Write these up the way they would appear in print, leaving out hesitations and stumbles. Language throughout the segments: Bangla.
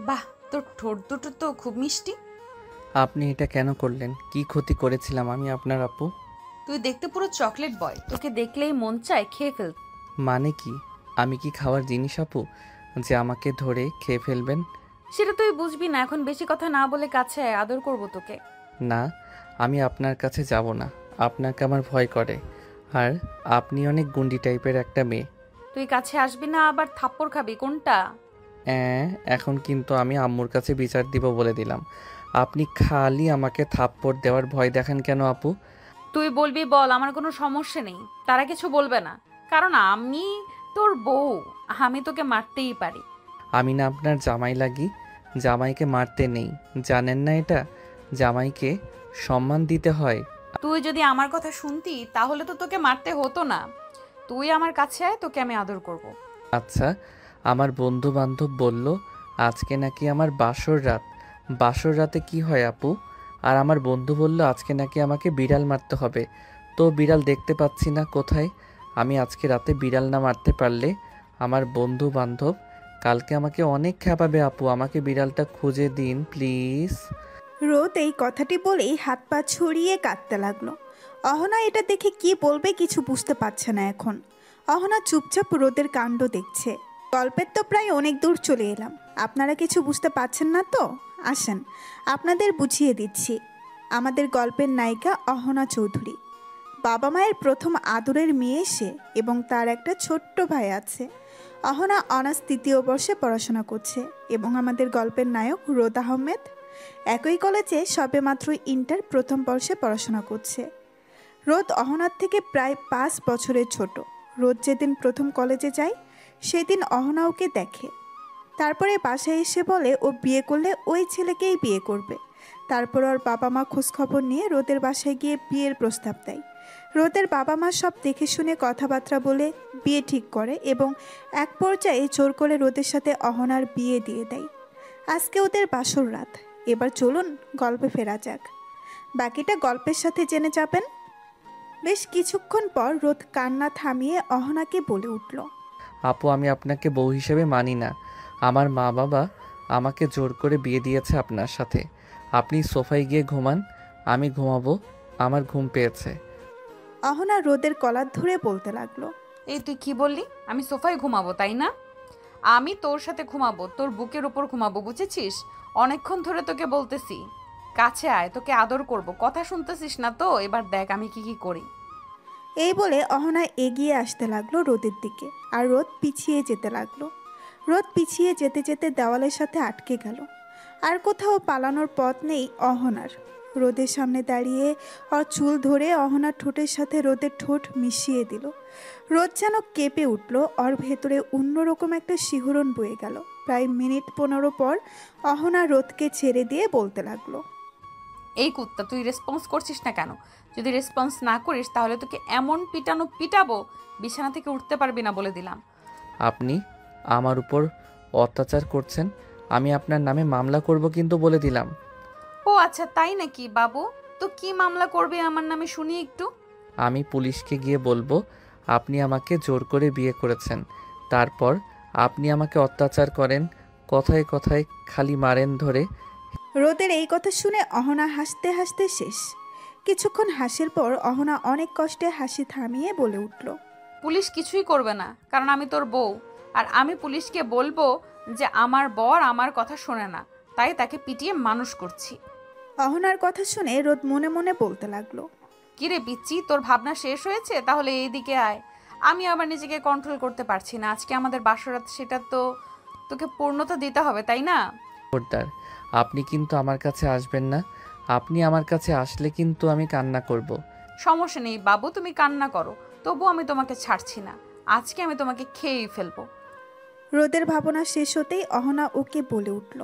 বাহ, তোর ঠোঁট দুটো তো খুব মিষ্টি। আপনি এটা কেন করলেন? কি ক্ষতি করেছিলাম আমি আপনার আপু? তুই দেখতে পুরো চকলেট বয়, তোকে দেখলেই মন চায় খেয়ে ফেল। মানে কি? আমি কি খাওয়ার জিনিস আপু যে আমাকে ধরে খেয়ে ফেলবেন? সেটা তুই বুঝবি না, এখন বেশি কথা না বলে কাছে আয়, আদর করব তোকে। না, আমি আপনার কাছে যাব না। আপনাকে আমার ভয় করে। আর আপনি অনেক গুন্ডি টাইপের একটা মেয়ে। তুই কাছে আসবি না আবার থাপ্পড় খাবি কোনটা? অ্যাঁ, এখন কিন্তু আমি আম্মুর কাছে বিচার দিব বলে দিলাম। আপনি খালি আমাকে থাপ্পড় দেওয়ার ভয় দেখান কেন আপু? তুই বলবি বল, আমার কোনো সমস্যা নেই, তারা কিছু বলবে না, কারণ আমি তোর বউ, আমি তোকে মারতেই পারি। আমি না আপনার জামাই লাগি? জামাইকে মারতে নেই, জানেন না এটা? জামাইকে সম্মান দিতে হয়। তুই যদি আমার কথা শুনতি তাহলে তো তোকে মারতে হতো না। তুই আমার কাছে আয়, তোকে আমি আদর করব। আচ্ছা, আমার বন্ধু বান্ধব বলল আজকে নাকি আমার বাসর রাত। বাসর রাতে কি হয় আপু? আর আমার বন্ধু বলল আজকে নাকি আমাকে বিড়াল মারতে হবে। তো বিড়াল দেখতে পাচ্ছি না কোথায়। আমি আজকে রাতে বিড়াল না মারতে পারলে আমার বন্ধু বান্ধব কালকে আমাকে অনেক খেপাবে আপু। আমাকে বিড়ালটা খুঁজে দিন প্লিজ। রোদ এই কথাটি বলেই হাত পা ছড়িয়ে কাঁদতে লাগলো। অহনা এটা দেখে কি বলবে কিছু বুঝতে পারছে না এখন। অহনা চুপচাপ রোদের কাণ্ড দেখছে। গল্পের তো প্রায় অনেক দূর চলে এলাম, আপনারা কিছু বুঝতে পারছেন না তো? আসেন আপনাদের বুঝিয়ে দিচ্ছি। আমাদের গল্পের নায়িকা অহনা চৌধুরী। বাবা মায়ের প্রথম আদরের মেয়ে সে, এবং তার একটা ছোট্ট ভাই আছে। অহনা অনার্স 3য় বর্ষে পড়াশোনা করছে এবং আমাদের গল্পের নায়ক রোদ আহমেদ একই কলেজে সবেমাত্র ইন্টার প্রথম বর্ষে পড়াশোনা করছে। রোদ অহনার থেকে প্রায় 5 বছরের ছোট। রোদ যেদিন প্রথম কলেজে যায় সেদিন অহনা ওকে দেখে। তারপরে বাসায় এসে বলে ও বিয়ে করলে ওই ছেলেকেই বিয়ে করবে। তারপর ওর বাবা মা খোঁজখবর নিয়ে রোদের বাসায় গিয়ে বিয়ের প্রস্তাব দেয়। রোদের বাবা মা সব দেখে শুনে কথাবার্তা বলে বিয়ে ঠিক করে এবং এক পর্যায়ে জোর করে রোদের সাথে অহনার বিয়ে দিয়ে দেয়। আজকে ওদের বাসর রাত। এবার চলুন গল্পে ফেরা যাক, বাকিটা গল্পের সাথে জেনে যাবেন। বেশ কিছুক্ষণ পর রোদ কান্না থামিয়ে অহনাকে বলে উঠল, আপু আমি আপনাকে বউ হিসেবে মানি না। আমার মা বাবা আমাকে জোর করে বিয়ে দিয়েছে আপনার সাথে। আপনি সোফায় গিয়ে ঘুমান, আমি ঘুমাবো। আমার ঘুম পেয়েছে। অহনা রোদের কলার ধরে বলতে লাগলো, এই তুই কি বললি? আমি সোফায় ঘুমাবো তাই না? আমি তোর সাথে ঘুমাবো, তোর বুকের উপর ঘুমাবো, বুঝেছিস? অনেকক্ষণ ধরে তোকে বলতেছি কাছে আয়, তোকে আদর করব, কথা শুনতেছিস না তো? এবার দেখ আমি কি কি করি। এই বলে অহনা এগিয়ে আসতে লাগলো রোদের দিকে, আর রোদ পিছিয়ে যেতে লাগলো। রোদ পিছিয়ে যেতে যেতে দেওয়ালের সাথে আটকে গেল। আর কোথাও পালানোর পথ নেই অহনার। রোদের সামনে দাঁড়িয়ে ওর চুল ধরে অহনার ঠোঁটের সাথে রোদের ঠোঁট মিশিয়ে দিল। রোদ যেন কেঁপে উঠল, ওর ভেতরে অন্যরকম একটা শিহরণ বয়ে গেল। প্রায় মিনিট 15 পর অহনা রোদকে ছেড়ে দিয়ে বলতে লাগলো, এই কুত্তা, তুই রেসপন্স করছিস না কেন? যদি রেসপন্স না করিস তাহলে তোকে এমন পিটানো পিটাবো, বিছানা থেকে উঠতে পারবি না বলে দিলাম। আপনি আমার উপর অত্যাচার করছেন, আমি আপনার নামে মামলা করব কিন্তু বলে দিলাম। ও আচ্ছা, তাই নাকি বাবু? তো কি মামলা করবে আমার নামে শুনি একটু। আমি পুলিশকে গিয়ে বলবো আপনি আমাকে জোর করে বিয়ে করেছেন। তারপর আপনি আমাকে অত্যাচার করেন, কথায় কথায় খালি মারেন ধরে। রোদের এই কথা শুনে অহনা হাসতে হাসতে শেষ। কিছুক্ষণ হাসির পর অহনা অনেক কষ্টে হাসি থামিয়ে বলে উঠল, পুলিশ কিছুই করবে না, কারণ আমি তোর বউ। আর আমি পুলিশকে বলবো যে আমার বর আমার কথা শোনে না, তাই তাকে পিটিয়ে মানুষ করছি। অহনার কথা শুনে রোদ মনে মনে বলতে লাগলো, কিরে পিচ্ছি, তোর ভাবনা শেষ হয়েছে? তাহলে এইদিকে আয়। আমি আবার নিজেকে কন্ট্রোল করতে পারছি না। আজকে আমাদের বাসরাত, সেটা তো তোকে পূর্ণতা দিতে হবে তাই না? খবরদার, আপনি কিন্তু আমার কাছে আসবেন না। আপনি আমার কাছে আসলে কিন্তু আমি কান্না করব। সমস্যা নেই বাবু, তুমি কান্না করো, তবু আমি তোমাকে ছাড়ছি না। আজকে আমি তোমাকে খেয়েই ফেলবো। রোদের ভাবনা শেষ হতেই অহনা ওকে বলে উঠল।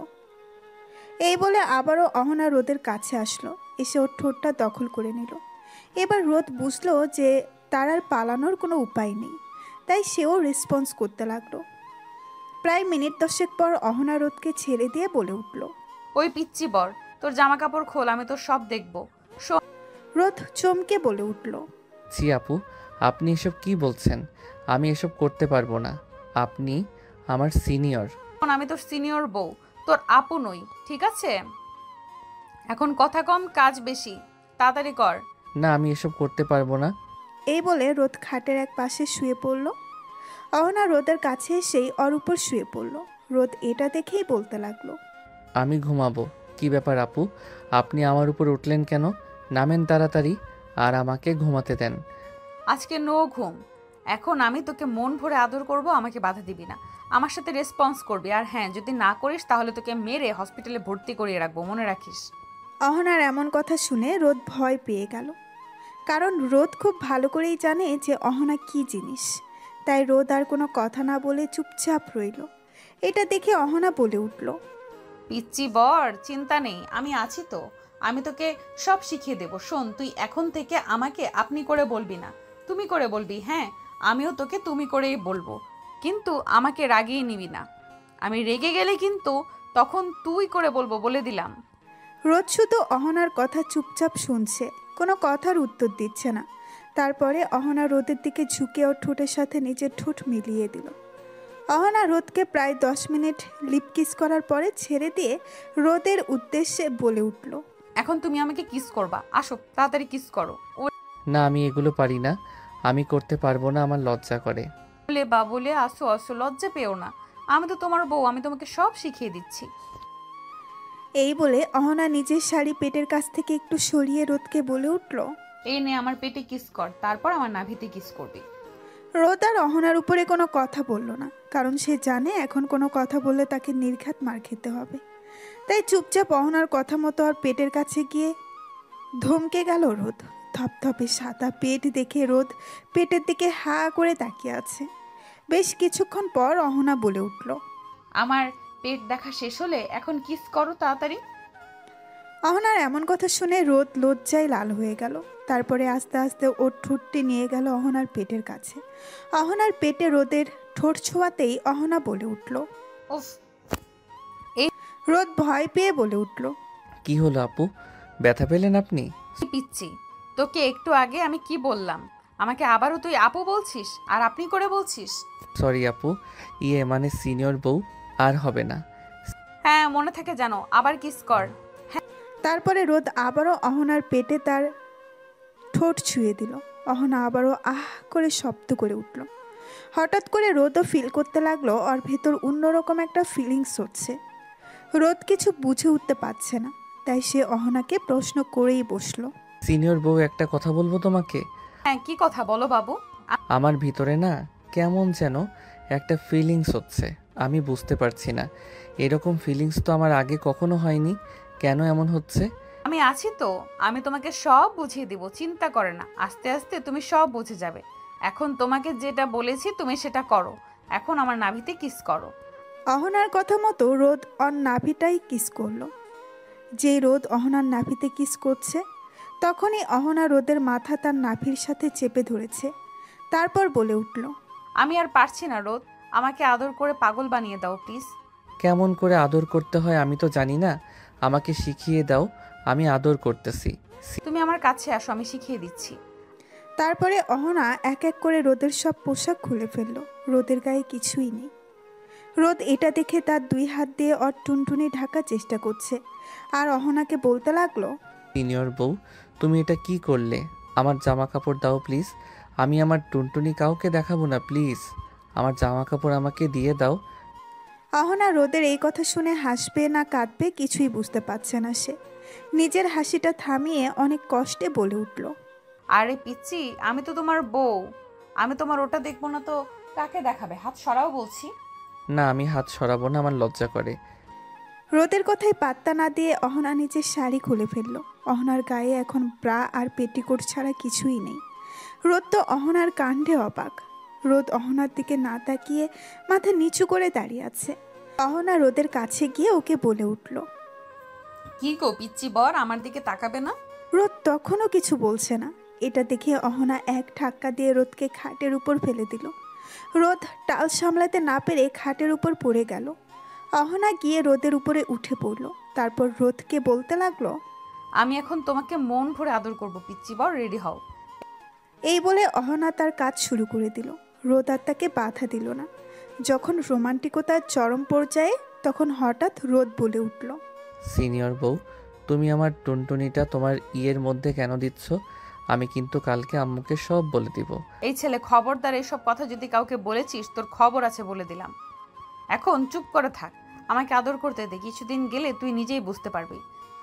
এই বলে আবারও অহনা রোদের কাছে আসলো, এসে ওর ঠোঁটটা দখল করে নিল। এবার রোদ বুঝলো যে তার আর পালানোর কোনো উপায় নেই, তাই সেও রেসপন্স করতে লাগলো। প্রায় মিনিট 10 পর অহনা রোদকে ছেড়ে দিয়ে বলে উঠল, ওই পিচ্চি বর, তোর জামা কাপড় খোল, আমি তোর সব দেখবো। রোদ চমকে বলে উঠল, ছি আপু, আপনি এসব কি বলছেন? আমি এসব করতে পারবো না। আপনি আমার সিনিয়র। এখন আমি তোর সিনিয়র বউ, তোর আপু নই, ঠিক আছে? এখন কথা কম, কাজ বেশি, তাড়াতাড়ি কর। না, আমি এসব করতে পারবো না। এই বলে রোদ খাটের এক পাশে শুয়ে পড়ল। অহনা রোদের কাছে এসেই ওর উপর শুয়ে পড়ল। রোদ এটা দেখেই বলতে লাগলো, আমি ঘুমাবো। কি ব্যাপার আপু, আপনি আমার উপর উঠলেন কেন? নামেন তাড়াতাড়ি আর আমাকে ঘুমাতে দেন। আজকে নো ঘুম। এখন আমি তোকে মন ভরে আদর করব, আমাকে বাধা দিবি না, আমার সাথে রেসপন্স করবি। আর হ্যাঁ, যদি না করিস তাহলে তোকে মেরে হসপিটালে ভর্তি করিয়ে রাখবো, মনে রাখিস। অহনার এমন কথা শুনে রোদ ভয় পেয়ে গেল। কারণ রোদ খুব ভালো করেই জানে যে অহনা কি জিনিস। তাই রোদ আর কোনো কথা না বলে চুপচাপ রইল। এটা দেখে অহনা বলে উঠল, পিচ্চি বর, চিন্তা নেই, আমি আছি তো। আমি তোকে সব শিখিয়ে দেবো। শোন, তুই এখন থেকে আমাকে আপনি করে বলবি না, তুমি করে বলবি। হ্যাঁ, আমিও তোকে তুমি করেই বলবো, কিন্তু আমাকে রাগিয়ে নিবি না। আমি রেগে গেলে কিন্তু তখন তুই করে বলবো, বলে দিলাম। রোদ শুধু অহনার কথা চুপচাপ শুনছে, কোনো কথার উত্তর দিচ্ছে না। তারপরে অহনা রোদের দিকে ঝুঁকে ওর ঠোঁটের সাথে নিজের ঠোঁট মিলিয়ে দিল। অহনা রোদকে প্রায় 10 মিনিট লিপ কিস করার পরে ছেড়ে দিয়ে রোদের উদ্দেশ্যে বলে উঠল, এখন তুমি আমাকে কিস করবা, আসো তাড়াতাড়ি কিস করো। না, আমি এগুলো পারি না। আমি করতে পারবো না, আমার লজ্জা করে। বলে বা বলে আসো আসো, লজ্জা পেও না, আমি তো তোমার বউ, আমি তোমাকে সব শিখিয়ে দিচ্ছি। এই বলে অহনা নিজের শাড়ি পেটের কাছ থেকে একটু সরিয়ে রোদকে বলে উঠল। এই নে, আমার পেটে কিস কর, তারপর আমার নাভিতে কিস করবি। রোদ আর অহনার উপরে কোনো কথা বলল না, কারণ সে জানে এখন কোনো কথা বললে তাকে নির্ঘাত মার খেতে হবে। তাই চুপচাপ অহনার কথা মতো আর পেটের কাছে গিয়ে ধমকে গেল রোদ। ধপধপে সাদা পেট দেখে রোদ পেটের দিকে হা করে তাকিয়ে আছে। বেশ কিছুক্ষণ পর অহনা বলে উঠল, আমার পেট দেখা শেষ হলে এখন কিস করো তাড়াতাড়ি। অহনার এমন কথা শুনে রোদ লজ্জায় লাল হয়ে গেল। তারপরে আস্তে আস্তে ওর ঠোঁটটি নিয়ে গেল অহনার পেটের কাছে। অহনার পেটে রোদের ঠোঁট ছোঁয়াতেই অহনা বলে উঠল। উফ, রোদ ভয় পেয়ে বলে উঠল, কি হলো আপু, ব্যথা পেলেন আপনি? কি পিচ্ছি, তোকে একটু আগে আমি কি বললাম? আমাকে আবারও তুই আপু বলছিস আর আপনি করে বলছিস। সরি আপু, মানে সিনিয়র বউ, আর হবে না। হ্যাঁ, মনে থাকে জানো, আবার কিস কর। তারপরে রোদ আবারও অহনার পেটে তার ঠোঁট ছুঁয়ে দিল। অহনা আবারও আহ করে শব্দ করে উঠল। হঠাৎ করে রোদও ফিল করতে লাগলো ওর ভেতর অন্যরকম একটা ফিলিংস হচ্ছে। রোদ কিছু বুঝে উঠতে পারছে না, তাই সে অহনাকে প্রশ্ন করেই বসলো। সিনিয়র বউ, একটা কথা বলবো তোমাকে। হ্যাঁ, কি কথা বলো বাবু। আমার ভিতরে না কেমন যেন একটা ফিলিংস হচ্ছে, আমি বুঝতে পারছি না। এরকম ফিলিংস তো আমার আগে কখনো হয়নি, কেন এমন হচ্ছে? আমি আছি তো, আমি তোমাকে সব বুঝিয়ে দিব, চিন্তা করে না, আস্তে আস্তে তুমি সব বুঝে যাবে। এখন তোমাকে যেটা বলেছি তুমি সেটা করো, এখন আমার নাভিতে কিস করো। অহনার কথা মতো রোদ ওর নাভিটাই কিস করলো। যেই রোদ অহনার নাভিতে কিস করছে, তখনই অহনা রোদের মাথা তার নাভির সাথে চেপে ধরেছে। তারপর বলে উঠল, আমি আর পারছি না রোদ, আমাকে আদর করে পাগল বানিয়ে দাও প্লিজ। কেমন করে আদর করতে হয় আমি তো জানি না, আমাকে শিখিয়ে দাও, আমি আদর করতেছি। তুমি আমার কাছে আসো, আমি শিখিয়ে দিচ্ছি। তারপরে অহনা এক এক করে রোদের সব পোশাক খুলে ফেলল। রোদের গায়ে কিছুই নেই। রোদ এটা দেখে তার 2 হাত দিয়ে ওর টুনটুনি ঢাকার চেষ্টা করছে, আর অহনাকে বলতে লাগলো, সিনিয়র বউ, তুমি এটা কি করলে? আমার জামা কাপড় দাও প্লিজ, আমি আমার টুনটুনি কাউকে দেখাবো না, প্লিজ আমার জামা কাপড় আমাকে দিয়ে দাও। অহনা রোদের এই কথা শুনে হাসবে না কাঁদবে কিছুই বুঝতে পারছে না সে। নিজের হাসিটা থামিয়ে অনেক কষ্টে বলে উঠল, আরে পিচ্ছি, আমি তো তোমার বউ, আমি তোমার ওটা দেখবো না তো কাকে দেখাবে? হাত সরাও বলছি। না, আমি হাত সরাবো না, আমার লজ্জা করে। রোদের কথায় পাত্তা না দিয়ে অহনা নিজের শাড়ি খুলে ফেলল। অহনার গায়ে এখন ব্রা আর পেটিকোট ছাড়া কিছুই নেই। রোদ তো অহনার কাণ্ডে অবাক। রোদ অহনার দিকে না তাকিয়ে মাথা নিচু করে দাঁড়িয়ে আছে। অহনা রোদের কাছে গিয়ে ওকে বলে উঠল। কি গো পিচ্ছি বর, আমার দিকে তাকাবে না? রোদ তখনও কিছু বলছে না। এটা দেখে অহনা এক ধাক্কা দিয়ে রোদকে খাটের উপর ফেলে দিল। রোদ টাল সামলাতে না পেরে খাটের উপর পড়ে গেল। অহনা গিয়ে রোদের উপরে উঠে পড়ল। তারপর রোদকে বলতে লাগলো, আমি এখন তোমাকে মন ভরে আদর করব পিচ্ছি বর, রেডি হও। এই বলে অহনা তার কাজ শুরু করে দিল। রোদ আর তাকে বাধা দিল না। যখন রোমান্টিকতার চরম পর্যায়ে তখন হঠাৎ রোদ বলে উঠল, সিনিয়র বউ, তুমি আমার টুনটুনিটা তোমার ইয়ের মধ্যে কেন দিচ্ছ? আমি কিন্তু কালকে আম্মুকে সব বলে দিব। এই ছেলে, খবরদার এইসব কথা যদি কাউকে বলেছিস তোর খবর আছে বলে দিলাম। এখন চুপ করে থাক, আমাকে আদর করতে দে, কিছুদিন গেলে তুই নিজেই বুঝতে পারবি।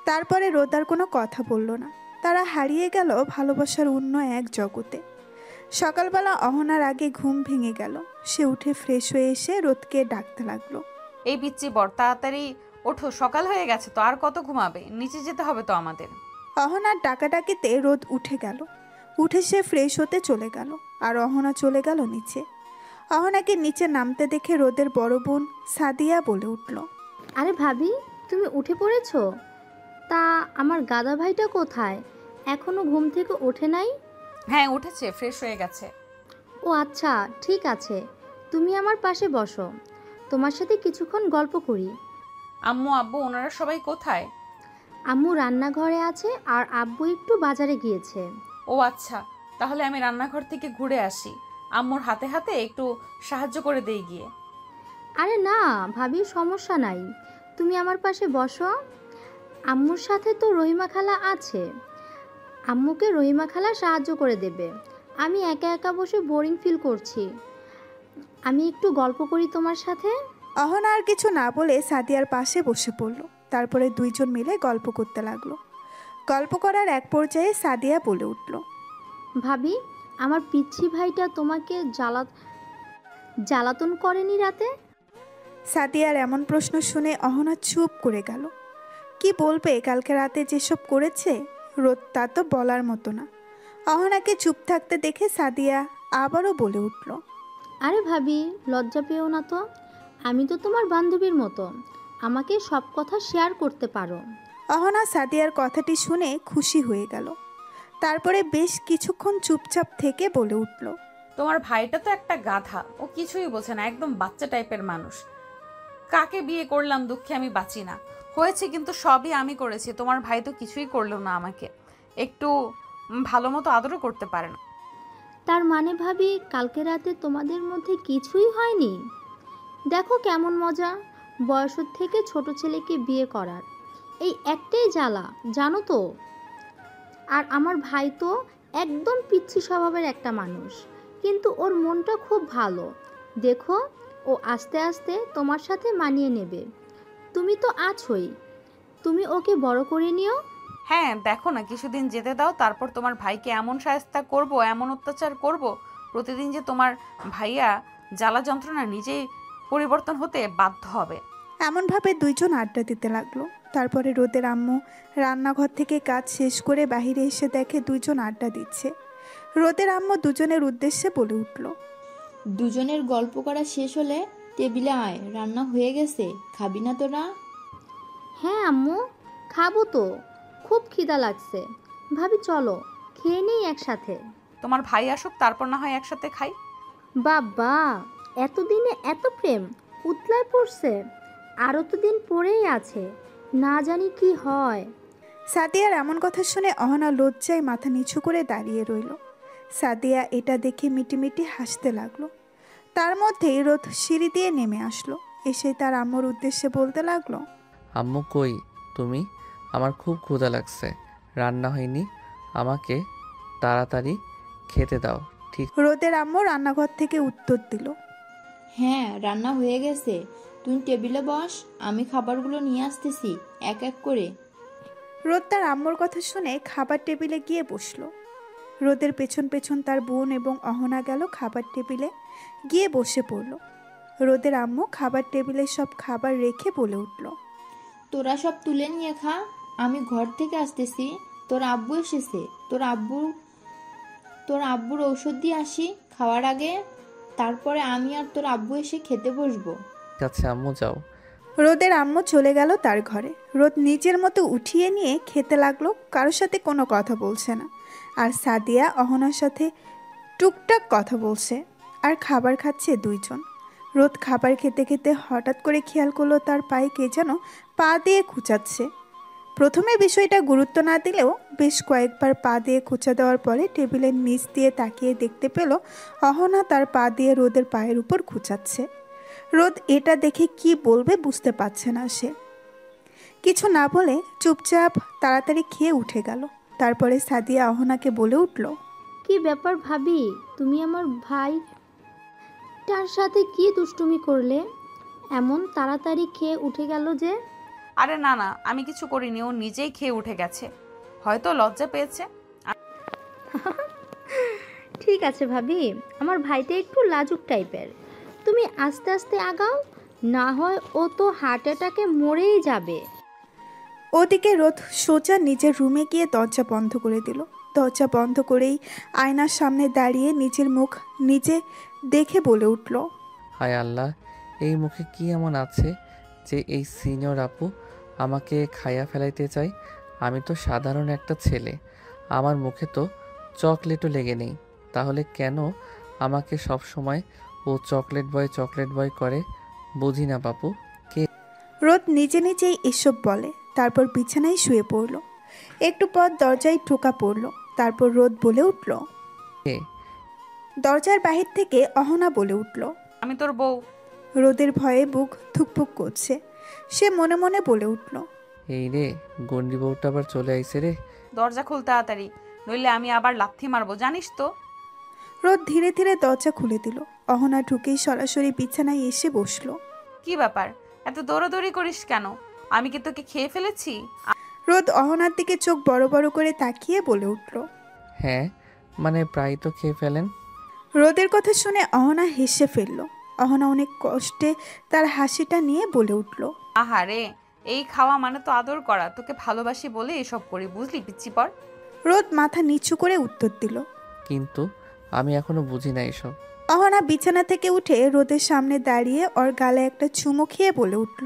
তারপরে রোদ আর কোনো কথা বলল না। তারা হারিয়ে গেল ভালোবাসার অন্য এক জগতে। সকালবেলা অহনার আগে ঘুম ভেঙে গেল। সে উঠে ফ্রেশ হয়ে এসে রোদকে ডাকতে লাগলো, এই পিচ্চি বর, তাড়াতাড়ি ওঠো, সকাল হয়ে গেছে তো, আর কত ঘুমাবে? নিচে যেতে হবে তো আমাদের। অহনার ডাকাডাকিতে রোদ উঠে গেল। উঠে সে ফ্রেশ হতে চলে গেল, আর অহনা চলে গেল নিচে। অহনাকে নিচে নামতে দেখে রোদের বড় বোন সাদিয়া বলে উঠল, আরে ভাবি, তুমি উঠে পড়েছো? তা আমার গাদা ভাইটা কোথায়? এখনো ঘুম থেকে ওঠে নাই? হ্যাঁ উঠেছে, ফ্রেশ হয়ে গেছে। ও আচ্ছা, ঠিক আছে, তুমি আমার পাশে বসো, তোমার সাথে কিছুক্ষণ গল্প করি। আম্মু আব্বু ওনারা সবাই কোথায়? আম্মু রান্নাঘরে আছে আর আব্বু একটু বাজারে গিয়েছে। ও আচ্ছা, তাহলে আমি রান্নাঘর থেকে ঘুরে আসি, আম্মুর হাতে হাতে একটু সাহায্য করে দেই গিয়ে। আরে না ভাবি, সমস্যা নাই, তুমি আমার পাশে বসো। আম্মুর সাথে তো রহিমা খালা আছে, আম্মুকে রহিমা খালা সাহায্য করে দেবে। আমি একা একা বসে বোরিং ফিল করছি, আমি একটু গল্প করি তোমার সাথে। অহনা আর কিছু না বলে সাদিয়ার পাশে বসে পড়ল। তারপরে দুইজন মিলে গল্প করতে লাগলো। গল্প করার এক পর্যায়ে সাদিয়া বলে উঠল, ভাবি, আমার পিচ্ছি ভাইটা তোমাকে জ্বালাতন করেনি রাতে? সাদিয়ার এমন প্রশ্ন শুনে অহনা চুপ করে গেল। কি বলবে কালকে রাতে যেসব করেছে? রোদ তা তো বলার মতো না। অহনাকে চুপ থাকতে দেখে সাদিয়া আবারও বলে উঠল, আরে ভাবি, লজ্জা পেও না তো, আমি তো তোমার বান্ধবীর মতো, আমাকে সব কথা শেয়ার করতে পারো। অহনা সাদিয়ার কথাটি শুনে খুশি হয়ে গেল। তারপরে বেশ কিছুক্ষণ চুপচাপ থেকে বলে উঠল, তোমার ভাইটা তো একটা গাধা, ও কিছুই বোঝে না, একদম বাচ্চা টাইপের মানুষ। কাকে বিয়ে করলাম দুঃখে আমি বাঁচি না। হয়েছে কিন্তু সবই আমি করেছি, তোমার ভাই তো কিছুই করলো না, আমাকে একটু ভালো মতো আদরও করতে পারে না। তার মানে ভাবি, কালকে রাতে তোমাদের মধ্যে কিছুই হয়নি? দেখো কেমন মজা, বয়সের থেকে ছোট ছেলেকে বিয়ে করার এই একটাই জ্বালা, জানো তো। আর আমার ভাই তো একদম পিচ্ছি স্বভাবের একটা মানুষ, কিন্তু ওর মনটা খুব ভালো। দেখো, ও আস্তে আস্তে তোমার সাথে মানিয়ে নেবে। তুমি তো আছোই, তুমি ওকে বড় করে নিও। হ্যাঁ দেখো না, কিছুদিন যেতে দাও, তারপর তোমার ভাইকে এমন শায়েস্তা করব, এমন অত্যাচার করব, প্রতিদিন যে তোমার ভাইয়া জ্বালা যন্ত্রণা নিজেই পরিবর্তন হতে বাধ্য হবে। এমনভাবে দুইজন আড্ডা দিতে লাগলো। তারপরে রোদের আম্মু রান্নাঘর থেকে কাজ শেষ করে বাইরে এসে দেখে দুইজন আড্ডা দিচ্ছে। রোদের আম্মু দুজনের উদ্দেশ্যে বলে উঠল, দুজনের গল্প করা শেষ হলে টেবিলে আয়, রান্না হয়ে গেছে, খাবি না তোরা? হ্যাঁ আম্মু, খাবো তো, খুব খিদা লাগছে। ভাবি চলো খেয়ে নেই একসাথে। তোমার ভাই আসুক, তারপর না হয় একসাথে খাই। বাবা, এতদিনে এত প্রেম উতলায় পড়ছে, আরও তো দিন পরেই আছে, না জানি কি হয়। সাদিয়ার এমন কথা শুনে অহনা লজ্জায় মাথা নিচু করে দাঁড়িয়ে রইল। সাদিয়া এটা দেখে মিটিমিটি হাসতে লাগলো। তার মধ্যেই রোদ সিঁড়ি দিয়ে নেমে আসলো। এসে তার আম্মুর উদ্দেশ্যে বলতে লাগলো, আম্মু কই তুমি? আমার খুব ক্ষুধা লাগছে, রান্না হয়নি, আমাকে তাড়াতাড়ি খেতে দাও। ঠিক রোদের আম্মু রান্নাঘর থেকে উত্তর দিল, হ্যাঁ রান্না হয়ে গেছে, তুই টেবিলে বস, আমি খাবারগুলো নিয়ে আসতেছি এক এক করে। রোদ তার আম্মুর কথা শুনে খাবার টেবিলে গিয়ে বসলো। রোদের পেছন পেছন তার বোন এবং অহনা গেল খাবার টেবিলে গিয়ে বসে পড়ল। রোদের আম্মু খাবার টেবিলে সব খাবার রেখে বলে উঠল, তোরা সব তুলে নিয়ে খা, আমি ঘর থেকে আসতেছি, তোর আব্বু এসেছে, তোর আব্বুর ঔষধ দিয়ে আসি খাওয়ার আগে, তারপরে আমি আর তোর আব্বু এসে খেতে বসবো। আছে আম্মু, যাও। রোদের আম্মু চলে গেল তার ঘরে। রোদ নিজের মতো উঠিয়ে নিয়ে খেতে লাগলো, কারোর সাথে কোনো কথা বলছে না। আর সাদিয়া অহনার সাথে টুকটাক কথা বলছে আর খাবার খাচ্ছে দুইজন। রোদ খাবার খেতে খেতে হঠাৎ করে খেয়াল করলো তার পায়ে কে যেন পা দিয়ে খুঁচাচ্ছে। প্রথমে বিষয়টা গুরুত্ব না দিলেও বেশ কয়েকবার পা দিয়ে খোঁচা দেওয়ার পরে টেবিলের নিচ দিয়ে তাকিয়ে দেখতে পেল অহনা তার পা দিয়ে রোদের পায়ের উপর খুঁচাচ্ছে। রোদ এটা দেখে কি বলবে বুঝতে পারছে না সে। কিছু না বলে চুপচাপ তাড়াতাড়ি খেয়ে উঠে গেল। তারপরে সাদিয়া অহনাকে বলে উঠল, কি ব্যাপার ভাবি, তুমি আমার ভাইটার সাথে কি দুষ্টুমি করলে? এমন তাড়াতাড়ি খেয়ে উঠে গেল যে? আরে না না, আমি কিছু করিনি, ও নিজেই খেয়ে উঠে গেছে, হয়তো লজ্জা পেয়েছে। ঠিক আছে ভাবি, আমার ভাইটা একটু লাজুক টাইপের, তুমি আস্তে আস্তে আগাও, না হয় ও তো হার্ট অ্যাটাকে মরেই যাবে। ওদিকে রোদ সোজা নিজের রুমে গিয়ে দরজা বন্ধ করে দিল। দরজা বন্ধ করেই আয়নার সামনে দাঁড়িয়ে নিজের মুখ নিজে দেখে বলে উঠল, হায় আল্লাহ, এই মুখে কি এমন আছে যে এই সিনিয়র আপু আমাকে খাইয়া ফেলাইতে চায়? আমি তো সাধারণ একটা ছেলে, আমার মুখে তো চকলেটও লেগে নেই, তাহলে কেন আমাকে সব সময় ও চকলেট বয় করে? বুঝি না বাপু। রোদ নিজে নিজেই এসব বলে, তারপর বিছানায় শুয়ে পড়ল। একটু পর দরজায় ঠোকা পড়ল। তারপর রোদ বলে উঠল। কে? দরজার বাহির থেকে অহনা বলে উঠল। আমি তোর বউ। রোদের ভয়ে বুক ধুকপুক করছে। সে মনে মনে বলে উঠল, এই রে, গন্ডি বউটা আবার চলে আইছে রে। দরজা খুল তাড়াতাড়ি, নইলে আমি আবার লাথি মারবো, জানিস তো। রোদ ধীরে ধীরে দরজা খুলে দিল। অহনা ঢুকেই সরাসরি বিছানায় এসে বসল। কি ব্যাপার, এত দৌড়াদৌড়ি করিস কেন? আমি কি তোকে খেয়ে ফেলেছি? রোদ অহনার দিকে চোখ বড় বড় করে তাকিয়ে বলে উঠল। হ্যাঁ, মানে প্রায় তো খেয়ে ফেলেন। রোদের কথা শুনে অহনা হেসে ফেলল। অহনা অনেক কষ্টে তার হাসিটা নিয়ে বলে উঠল, আহারে, এই খাওয়া মানে তো আদর করা, তোকে ভালোবাসি বলে এসব করি, বুঝলি পিচ্চি পর। রোদ মাথা নিচু করে উত্তর দিল। কিন্তু আমি এখনো বুঝি না এসব। অহনা বিছানা থেকে উঠে রোদের সামনে দাঁড়িয়ে ওর গালে একটা চুমু খেয়ে বলে উঠল,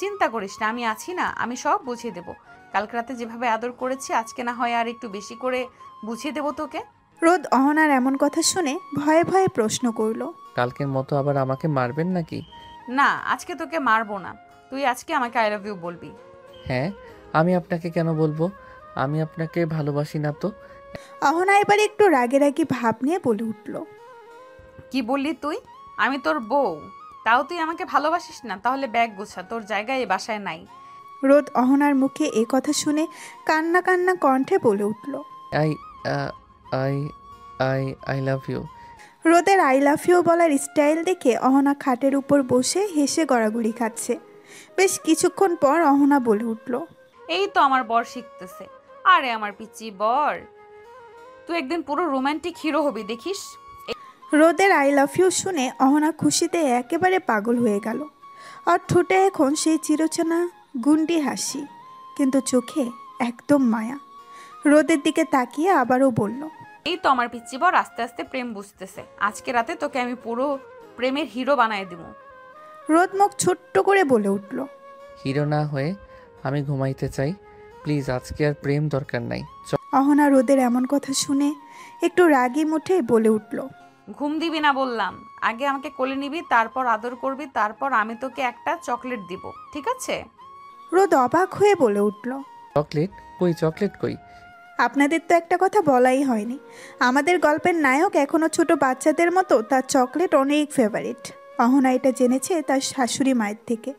চিন্তা করিস না, আমি আছি না, আমি সব বুঝিয়ে দেবো। কালকে রাতে যেভাবে আদর করেছি, আজকে না হয় আর একটু বেশি করে বুঝিয়ে দেবো তোকে। রোদ অহনার এমন কথা শুনে ভয়ে ভয়ে প্রশ্ন করল, কালকের মতো আবার আমাকে মারবেন নাকি? না, আজকে তোকে মারবো না, তুই আজকে আমাকে আই লাভ ইউ বলবি। হ্যাঁ, আমি আপনাকে কেন বলবো? আমি আপনাকে ভালোবাসি না তো। অহনা এবার একটু রাগে রাগি ভাব নিয়ে বলে উঠল, কি বললি তুই? আমি তোর বউ, তাও তুই আমাকে ভালোবাসিস না? তাহলে ব্যাগ গোছা, তোর জায়গায় এ বাসায় নাই। রোদ অহনার মুখে এ কথা শুনে কান্না কান্না কণ্ঠে বলে উঠল। I I I I love you. রোদের আই লাভ ইউ বলার স্টাইল দেখে অহনা খাটের উপর বসে হেসে গড়াগড়ি খাচ্ছে। বেশ কিছুক্ষণ পর অহনা বলে উঠল, এই তো আমার বর শিখতেছে। আরে আমার পিচ্চি বর, তুই একদিন পুরো রোমান্টিক হিরো হবি, দেখিস। রোদের আই লাভ ইউ শুনে অহনা খুশিতে একেবারে পাগল হয়ে গেল। আর ঠোঁটে এখন সেই চিরচেনা গুন্ডি হাসি, কিন্তু চোখে একদম মায়া। রোদের দিকে তাকিয়ে আবারও বলল, এই তো আমার পিচ্চি বর আস্তে আস্তে প্রেম বুঝতেছে। আজকে রাতে তোকে আমি পুরো প্রেমের হিরো বানায় দিব। রোদ মুখ ছোট্ট করে বলে উঠল, হিরো না হয়ে আমি ঘুমাইতে চাই, প্লিজ। আজকে আর প্রেম দরকার নাই। অহনা রোদের এমন কথা শুনে একটু রাগী মুঠে বলে উঠল, ঘুম দিবি না বললাম, আগে আমাকে কোলে নিবি, তারপর আদর করবি, তারপর আমি তোকে একটা চকলেট দিব, ঠিক আছে? রোদ অবাক হয়ে বলে উঠল, চকলেট কই? চকলেট কই? আপনাদের তো একটা কথা বলাই হয়নি। আমাদের গল্পের নায়ক এখনো ছোট বাচ্চাদের মতো তার চকলেট অনেক ফেভারিট। অহনা এটা জেনেছে তার শাশুড়ি মায়ের থেকে।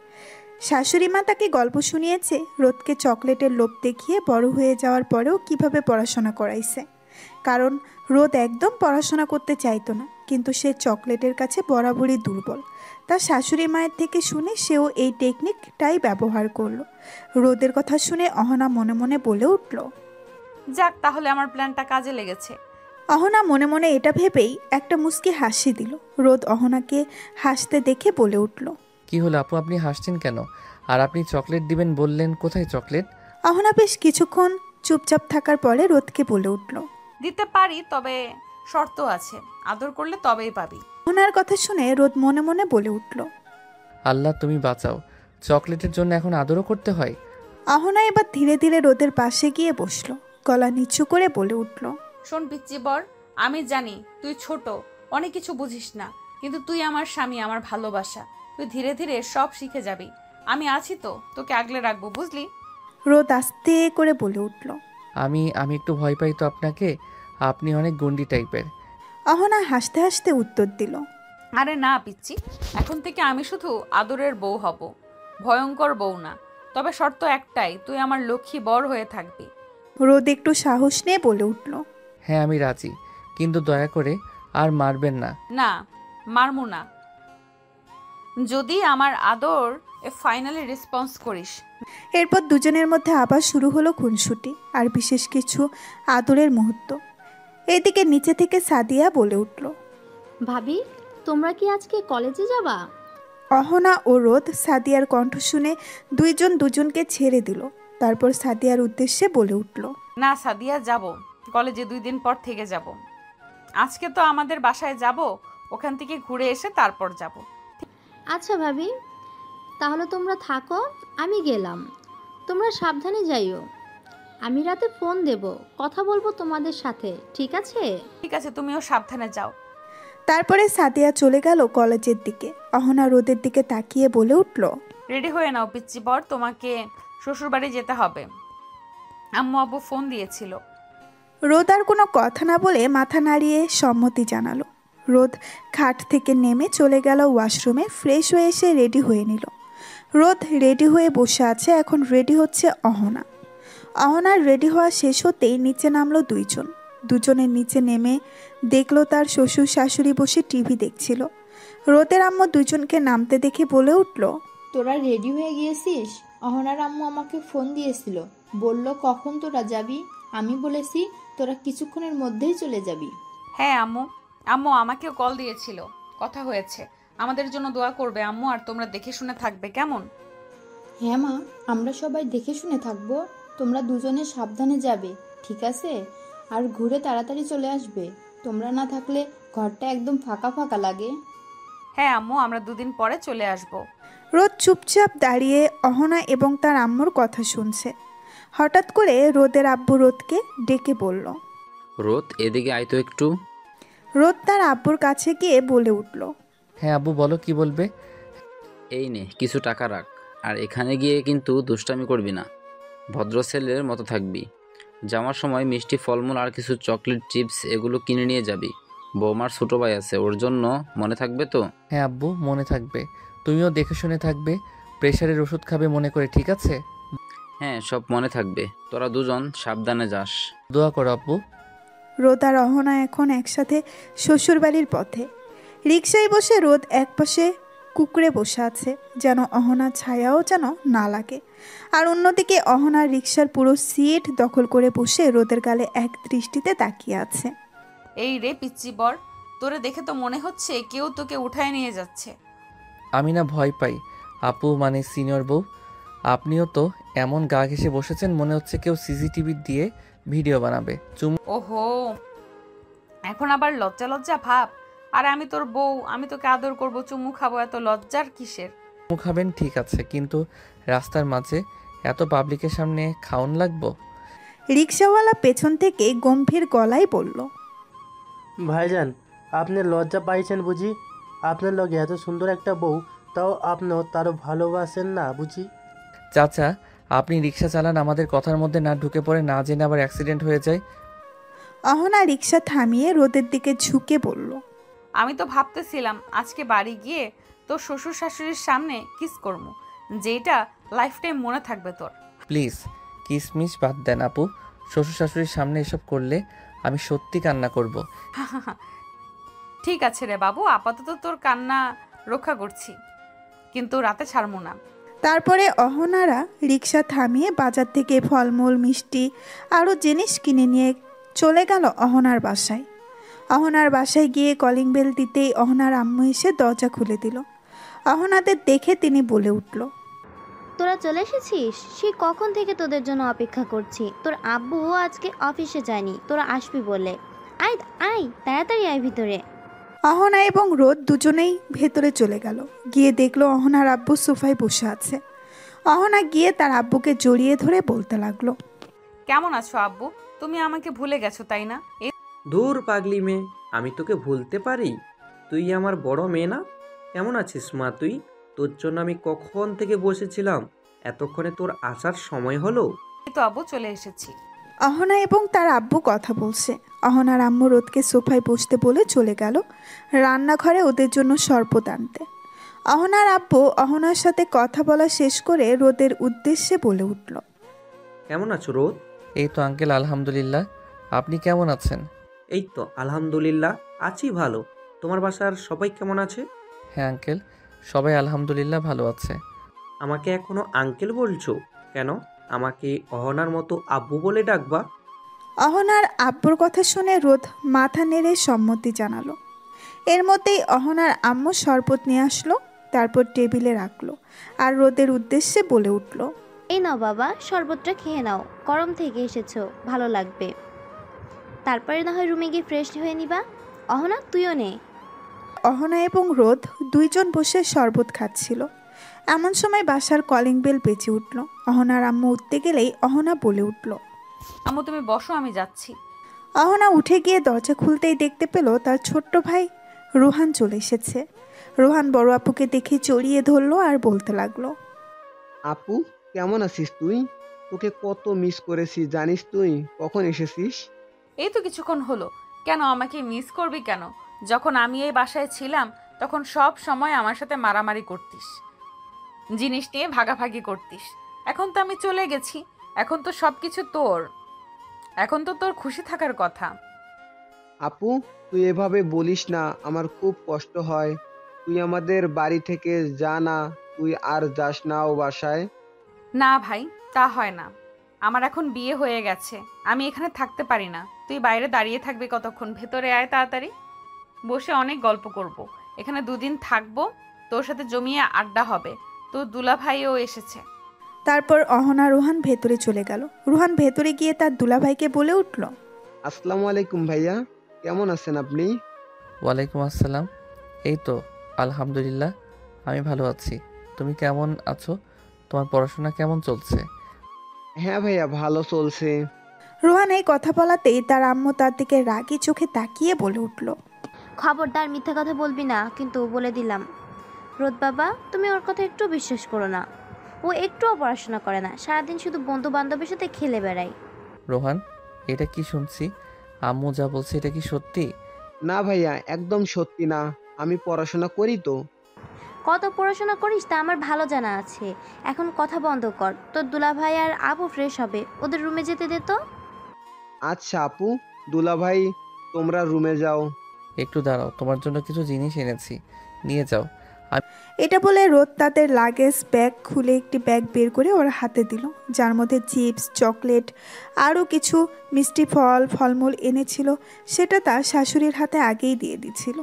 শাশুড়ি মা তাকে গল্প শুনিয়েছে রোদকে চকলেটের লোভ দেখিয়ে বড় হয়ে যাওয়ার পরেও কিভাবে পড়াশোনা করাইছে। কারণ রোদ একদম পড়াশোনা করতে চাইতো না, কিন্তু সে চকলেটের কাছে বরাবরই দুর্বল। তার শাশুড়ি মায়ের থেকে শুনে সেও এই টেকনিকটাই ব্যবহার করলো। রোদের কথা শুনে অহনা মনে মনে বলে উঠল, যাক, তাহলে আমার প্ল্যানটা কাজে লেগেছে। অহনা মনে মনে এটা ভেবেই একটা মুচকি হাসি দিল। রোদ অহনাকে হাসতে দেখে বলে উঠল, কি হলো আপু, আপনি হাসছেন কেন? আর আপনি চকলেট দিবেন বললেন, কোথায় চকলেট? অহনা বেশ কিছুক্ষণ চুপচাপ থাকার পরে রোদকে বলে উঠল, দিতে পারি, তবে শর্ত আছে, আদর করলে তবেই পাবি। অহনার কথা শুনে রোদ মনে মনে বলে উঠল, আল্লাহ তুমি বাঁচাও, চকলেটের জন্য এখন আদরও করতে হয়? অহনা এবার ধীরে ধীরে রোদের পাশে গিয়ে বসলো। গলা নিচু করে বলে উঠল, শোন পিচ্চি বর, আমি জানি তুই ছোট, অনেক কিছু বুঝিস না, কিন্তু তুই আমার স্বামী, আমার ভালোবাসা। তুই ধীরে ধীরে সব শিখে যাবি। আমি আছি তো, তোকে আগলে রাখবো, বুঝলি? রোদ আস্তে করে বলে উঠল। আমি আমি একটু ভয় পাই তো আপনাকে। আপনি অনেক গুন্ডি টাইপের। অহনা হাসতে হাসতে উত্তর দিল। আরে না পিচ্ছি, এখন থেকে আমি শুধু আদরের বউ হব, ভয়ঙ্কর বউ না। তবে শর্ত একটাই, তুই আমার লক্ষ্মী বর হয়ে থাকবি। রোদ একটু সাহস নিয়ে বলে উঠল। হ্যাঁ আমি রাজি, কিন্তু দয়া করে আর মারবেন না। না, মারমু না, যদি আমার আদর ফাইনালি রেসপন্স করিস। এরপর দুজনের মধ্যে আবার শুরু হলো খুনসুটি আর বিশেষ কিছু আদরের মুহূর্ত। এদিকে নিচে থেকে সাদিয়া বলে উঠল। ভাবি, তোমরা কি আজকে কলেজে যাবা? অহনা ও রোদ সাদিয়ার কণ্ঠ শুনে দুইজন দুজনকে ছেড়ে দিল। তারপর সাদিয়ার উদ্দেশ্যে বলে উঠল। না সাদিয়া, যাব, কলেজে 2 দিন পর থেকে যাব। আজকে তো আমাদের বাসায় যাব, ওখান থেকে ঘুরে এসে তারপর যাব। আচ্ছা ভাবি, তাহলে তোমরা থাকো, আমি গেলাম। তোমরা সাবধানে যাইও। আমি রাতে ফোন দেব, কথা বলবো তোমাদের সাথে, ঠিক আছে? ঠিক আছে, তুমিও সাবধানে যাও। তারপরে সাদিয়া চলে গেল কলেজের দিকে। অহনা রোদের দিকে তাকিয়ে বলে উঠল। রেডি হয়ে নাও পিচ্চি বর, তোমাকে শ্বশুরবাড়ি যেতে হবে। আম্মু আব্বু ফোন দিয়েছিল। রোদ আর কোনো কথা না বলে মাথা নাড়িয়ে সম্মতি জানালো। রোদ খাট থেকে নেমে চলে গেল ওয়াশরুমে। ফ্রেশ হয়ে এসে রেডি হয়ে নিল। রোদ রেডি হয়ে বসে আছে, এখন রেডি হচ্ছে অহনা। অহনার রেডি হওয়া শেষ হতেই নিচে নামলো দুইজন। দুজনের নিচে নেমে দেখলো তার শ্বশুর শাশুড়ি বসে টিভি দেখছিল। রোদের আম্মু দুজনকে নামতে দেখে বলে উঠল। তোরা রেডি হয়ে গিয়েছিস? অহনার আম্মু আমাকে ফোন দিয়েছিল, বলল কখন তোরা যাবি। আমি বলেছি তোরা কিছুক্ষণের মধ্যেই চলে যাবি। হ্যাঁ আম্মু, আম্মু আমাকেও কল দিয়েছিল, কথা হয়েছে। আমাদের জন্য দোয়া করবে আম্মু, আর তোমরা দেখে শুনে থাকবে, কেমন? হ্যাঁ মা, আমরা সবাই দেখে শুনে থাকবো। তোমরা দুজনে সাবধানে যাবে, ঠিক আছে? আর ঘুরে তাড়াতাড়ি চলে আসবে। তোমরা না থাকলে ঘরটা একদম ফাঁকা ফাঁকা লাগে। হ্যাঁ আম্মু, আমরা 2 দিন পরে চলে আসব। রোদ চুপচাপ দাঁড়িয়ে অহনা এবং তার আম্মুর কথা শুনছে। হঠাৎ করে রোদের আব্বু রোদকে ডেকে বলল। রোদ, এদিকে আয় তো একটু। রোদ তার আব্বুর কাছে গিয়ে বলে উঠল। হ্যাঁ আব্বু বলো, কি বলবে? এই নে কিছু টাকা রাখ, আর এখানে গিয়ে কিন্তু দুষ্টামি করবি না, ভদ্র ছেলের মতো থাকবি। যাওয়ার সময় মিষ্টি ফলমূল আর কিছু চকলেট চিপস এগুলো কিনে নিয়ে যাবি। বৌমার ছোটো ভাই আছে, ওর জন্য মনে থাকবে তো? হ্যাঁ আব্বু, মনে থাকবে। তুমিও দেখে শুনে থাকবে, প্রেশারের ওষুধ খাবে মনে করে, ঠিক আছে? হ্যাঁ, সব মনে থাকবে। তোরা দুজন সাবধানে যাস। দোয়া করো আব্বু। রোদ আর অহনা এখন একসাথে শ্বশুরবাড়ির পথে। রিকশায় বসে রোদ একপাশে কুকুরে বসে আছে, যেন অহনার ছায়াও যেন না লাগে। আর অন্যদিকে অহনার রিকশার পুরো সিট দখল করে বসে রোদের গালে এক দৃষ্টিতে তাকিয়ে আছে। এই রে পিচ্চি বর, তোরে দেখে তো মনে হচ্ছে কেউ তোকে উঠায় নিয়ে যাচ্ছে। আমি না ভয় পাই আপু, মানে সিনিয়র বউ। আপনিও তো এমন গা ঘেঁষে বসেছেন, মনে হচ্ছে কেউ সিসিটিভি দিয়ে ভিডিও বানাবে। ওহো, এখন আবার লজ্জা লজ্জা ভাব? আর আমি তোর বউ, আমি তোকে আদর করব, চুমু খাবো, এত লজ্জার কিসের? চুমু খাবেন ঠিক আছে, কিন্তু রাস্তার মাঝে এত পাবলিকের সামনে খাওন লাগবো? রিকশাওয়ালা পেছন থেকে গম্ভীর গলায় বলল। ভাইজান, আপনি লজ্জা পাইছেন বুঝি? আপনার লগে এত সুন্দর একটা বউ, তাও আপনিও তারও ভালোবাসেন না বুঝি? চাচা, আপনি রিক্সা চালান, আমাদের কথার মধ্যে না ঢুকে পড়ে, না জেনে আবার অ্যাক্সিডেন্ট হয়ে যায়। অহনা রিকশা থামিয়ে রোদের দিকে ঝুঁকে বলল। আমি তো ভাবতেছিলাম আজকে বাড়ি গিয়ে তোর শ্বশুর শাশুড়ির সামনে কিস করবো, যেটা লাইফ টাইম মনে থাকবে তোর। প্লিজ কিসমিস বাদ দেন আপু, শ্বশুর শাশুড়ির সামনে এসব করলে আমি সত্যি কান্না করব। ঠিক আছে রে বাবু, আপাতত তোর কান্না রক্ষা করছি, কিন্তু রাতে ছাড়বো না। তারপরে অহনারা রিকশা থামিয়ে বাজার থেকে ফলমূল, মিষ্টি আরও জিনিস কিনে নিয়ে চলে গেল অহনার বাসায়। অহনার বাসায় গিয়ে কলিং বেল দিতেই অহনার আম্মু এসে দরজা খুলে দিল। অহনাদের দেখে তিনি বলে উঠল। তোরা চলে এসেছিস? সে কখন থেকে তোদের জন্য অপেক্ষা করছি। তোর আব্বুও আজকে অফিসে যায়নি, তোরা আসবি বলে। আয় আয়, তাড়াতাড়ি আয় ভিতরে। অহনা এবং রোদ দুজনেই ভেতরে চলে গেল। গিয়ে দেখলো অহনার আব্বু সোফায় বসে আছে। অহনা গিয়ে তার আব্বুকে জড়িয়ে ধরে বলতে লাগলো। কেমন আছো আব্বু? তুমি আমাকে ভুলে গেছো তাই না? দূর পাগলি মেয়ে, আমি তোকে ভুলতে পারি? তুই আমার বড় মেয়ে না? কেমন আছিস মা তুই? তোর জন্য আমি কখন থেকে বসেছিলাম, এতক্ষণে তোর আসার সময় হলো? এই তো আব্বু চলে এসেছি। অহনা এবং তার আব্বু কথা বলছে। অহনার আম্মু রোদকে সোফায় বসতে বলে চলে গেল রান্নাঘরে ওদের জন্য শরবত আনতে। অহনার আব্বু অহনার সাথে কথা বলা শেষ করে রোদের উদ্দেশ্যে বলে উঠল, কেমন আছো রোদ? এই তো আঙ্কেল, আলহামদুলিল্লাহ। আপনি কেমন আছেন? এই তো আলহামদুলিল্লাহ, আছি ভালো। তোমার বাসার সবাই কেমন আছে? হ্যাঁ আঙ্কেল, সবাই আলহামদুলিল্লাহ ভালো আছে। আমাকে এখনো আঙ্কেল বলছো কেন? আমাকে অহনার মতো আব্বু বলে ডাকবা। অহনার আব্বুর কথা শুনে রোদ মাথা নেড়ে সম্মতি জানালো। এর মধ্যেই অহনার আম্মু শরবত নিয়ে আসলো, তারপর টেবিলে রাখলো আর রোদের উদ্দেশ্যে বলে উঠল, এই নাও বাবা, শরবতটা খেয়ে নাও, গরম থেকে এসেছো, ভালো লাগবে। তারপরে না হয় রুমে গিয়ে ফ্রেশ হয়ে নিবা। অহনা, তুইও নে। অহনা এবং রোদ দুইজন বসে শরবত খাচ্ছিল। এমন সময় বাসার কলিং বেল বেজে উঠল। অহনার আম্মু উঠতে গেলেই অহনা বলে উঠল, আম্মু তুমি বসো, আমি যাচ্ছি। অহনা উঠে গিয়ে দরজা খুলতেই দেখতে পেল তার ছোট্ট ভাই রোহান চলে এসেছে। রোহান বড় আপুকে দেখে জড়িয়ে ধরলো আর বলতে লাগলো, আপু, কেমন আছিস তুই? তোকে কত মিস করেছি জানিস তুই? কখন এসেছিস? এই তো কিছুক্ষণ হলো। কেন আমাকে মিস করবি কেন? যখন আমি এই বাসায় ছিলাম তখন সব সময় আমার সাথে মারামারি করতিস, জিনিস নিয়ে ভাগাভাগি করতিস। এখন তো আমি চলে গেছি, এখন তো সব কিছু তোর, এখন তো তোর খুশি থাকার কথা। আপু, তুই এভাবে বলিস না, আমার খুব কষ্ট হয়। তুই আমাদের বাড়ি থেকে যা না, তুই আর যাস না ও বাসায়। না ভাই, তা হয় না। আমার এখন বিয়ে হয়ে গেছে, আমি এখানে থাকতে পারি না। তুই বাইরে দাঁড়িয়ে থাকবি কতক্ষণ? ভেতরে আয় তাড়াতাড়ি, বসে অনেক গল্প করব। এখানে দুদিন থাকবো, তোর সাথে জমিয়ে আড্ডা হবে। তোর দুলা ভাইও এসেছে। তারপর অহনা রোহান ভেতরে চলে গেল। রোহান ভেতরে গিয়ে তার দুলাভাইকে বলে উঠল, আসসালামু আলাইকুম ভাইয়া, কেমন আছেন আপনি? ওয়ালাইকুম আসসালাম। এই তো আলহামদুলিল্লাহ, আমি ভালো আছি। তুমি কেমন আছো? তোমার পড়াশোনা কেমন চলছে? হ্যাঁ ভাইয়া, ভালো চলছে। রোহান এই কথা বলাতেই তার আম্মু তার দিকে রাগী চোখে তাকিয়ে বলে উঠল, খবরদার মিথ্যা কথা বলবি না, কিন্তু বলে দিলাম। রোদ বাবা, তুমি ওর কথা একটু বিশ্বাস করো না। ও একটুও পড়াশোনা করে না, সারাদিন শুধু বন্ধু বান্ধবের সাথে খেলে বেড়ায়। রোহান, এটা কি শুনছি? আম্মু যা বলছে এটা কি সত্যি? না ভাইয়া, একদম সত্যি না। আমি পড়াশোনা করি তো। কত পড়াশোনা করিস তা আমার ভালো জানা আছে। এখন কথা বন্ধ কর, তোর দুলাভাই আর আপু ফ্রেশ হবে, ওদের রুমে যেতে দে তো। আচ্ছা আপু, দুলা ভাই, তোমরা রুমে যাও। একটু দাঁড়াও, তোমার জন্য কিছু জিনিস এনেছি, নিয়ে যাও। এটা বলে রোদ তাদের লাগেজ ব্যাগ খুলে একটি ব্যাগ বের করে ওর হাতে দিল, যার মধ্যে চিপস, চকলেট, আরও কিছু মিষ্টি ফলমূল এনেছিল। সেটা তার শাশুড়ির হাতে আগেই দিয়ে দিছিল,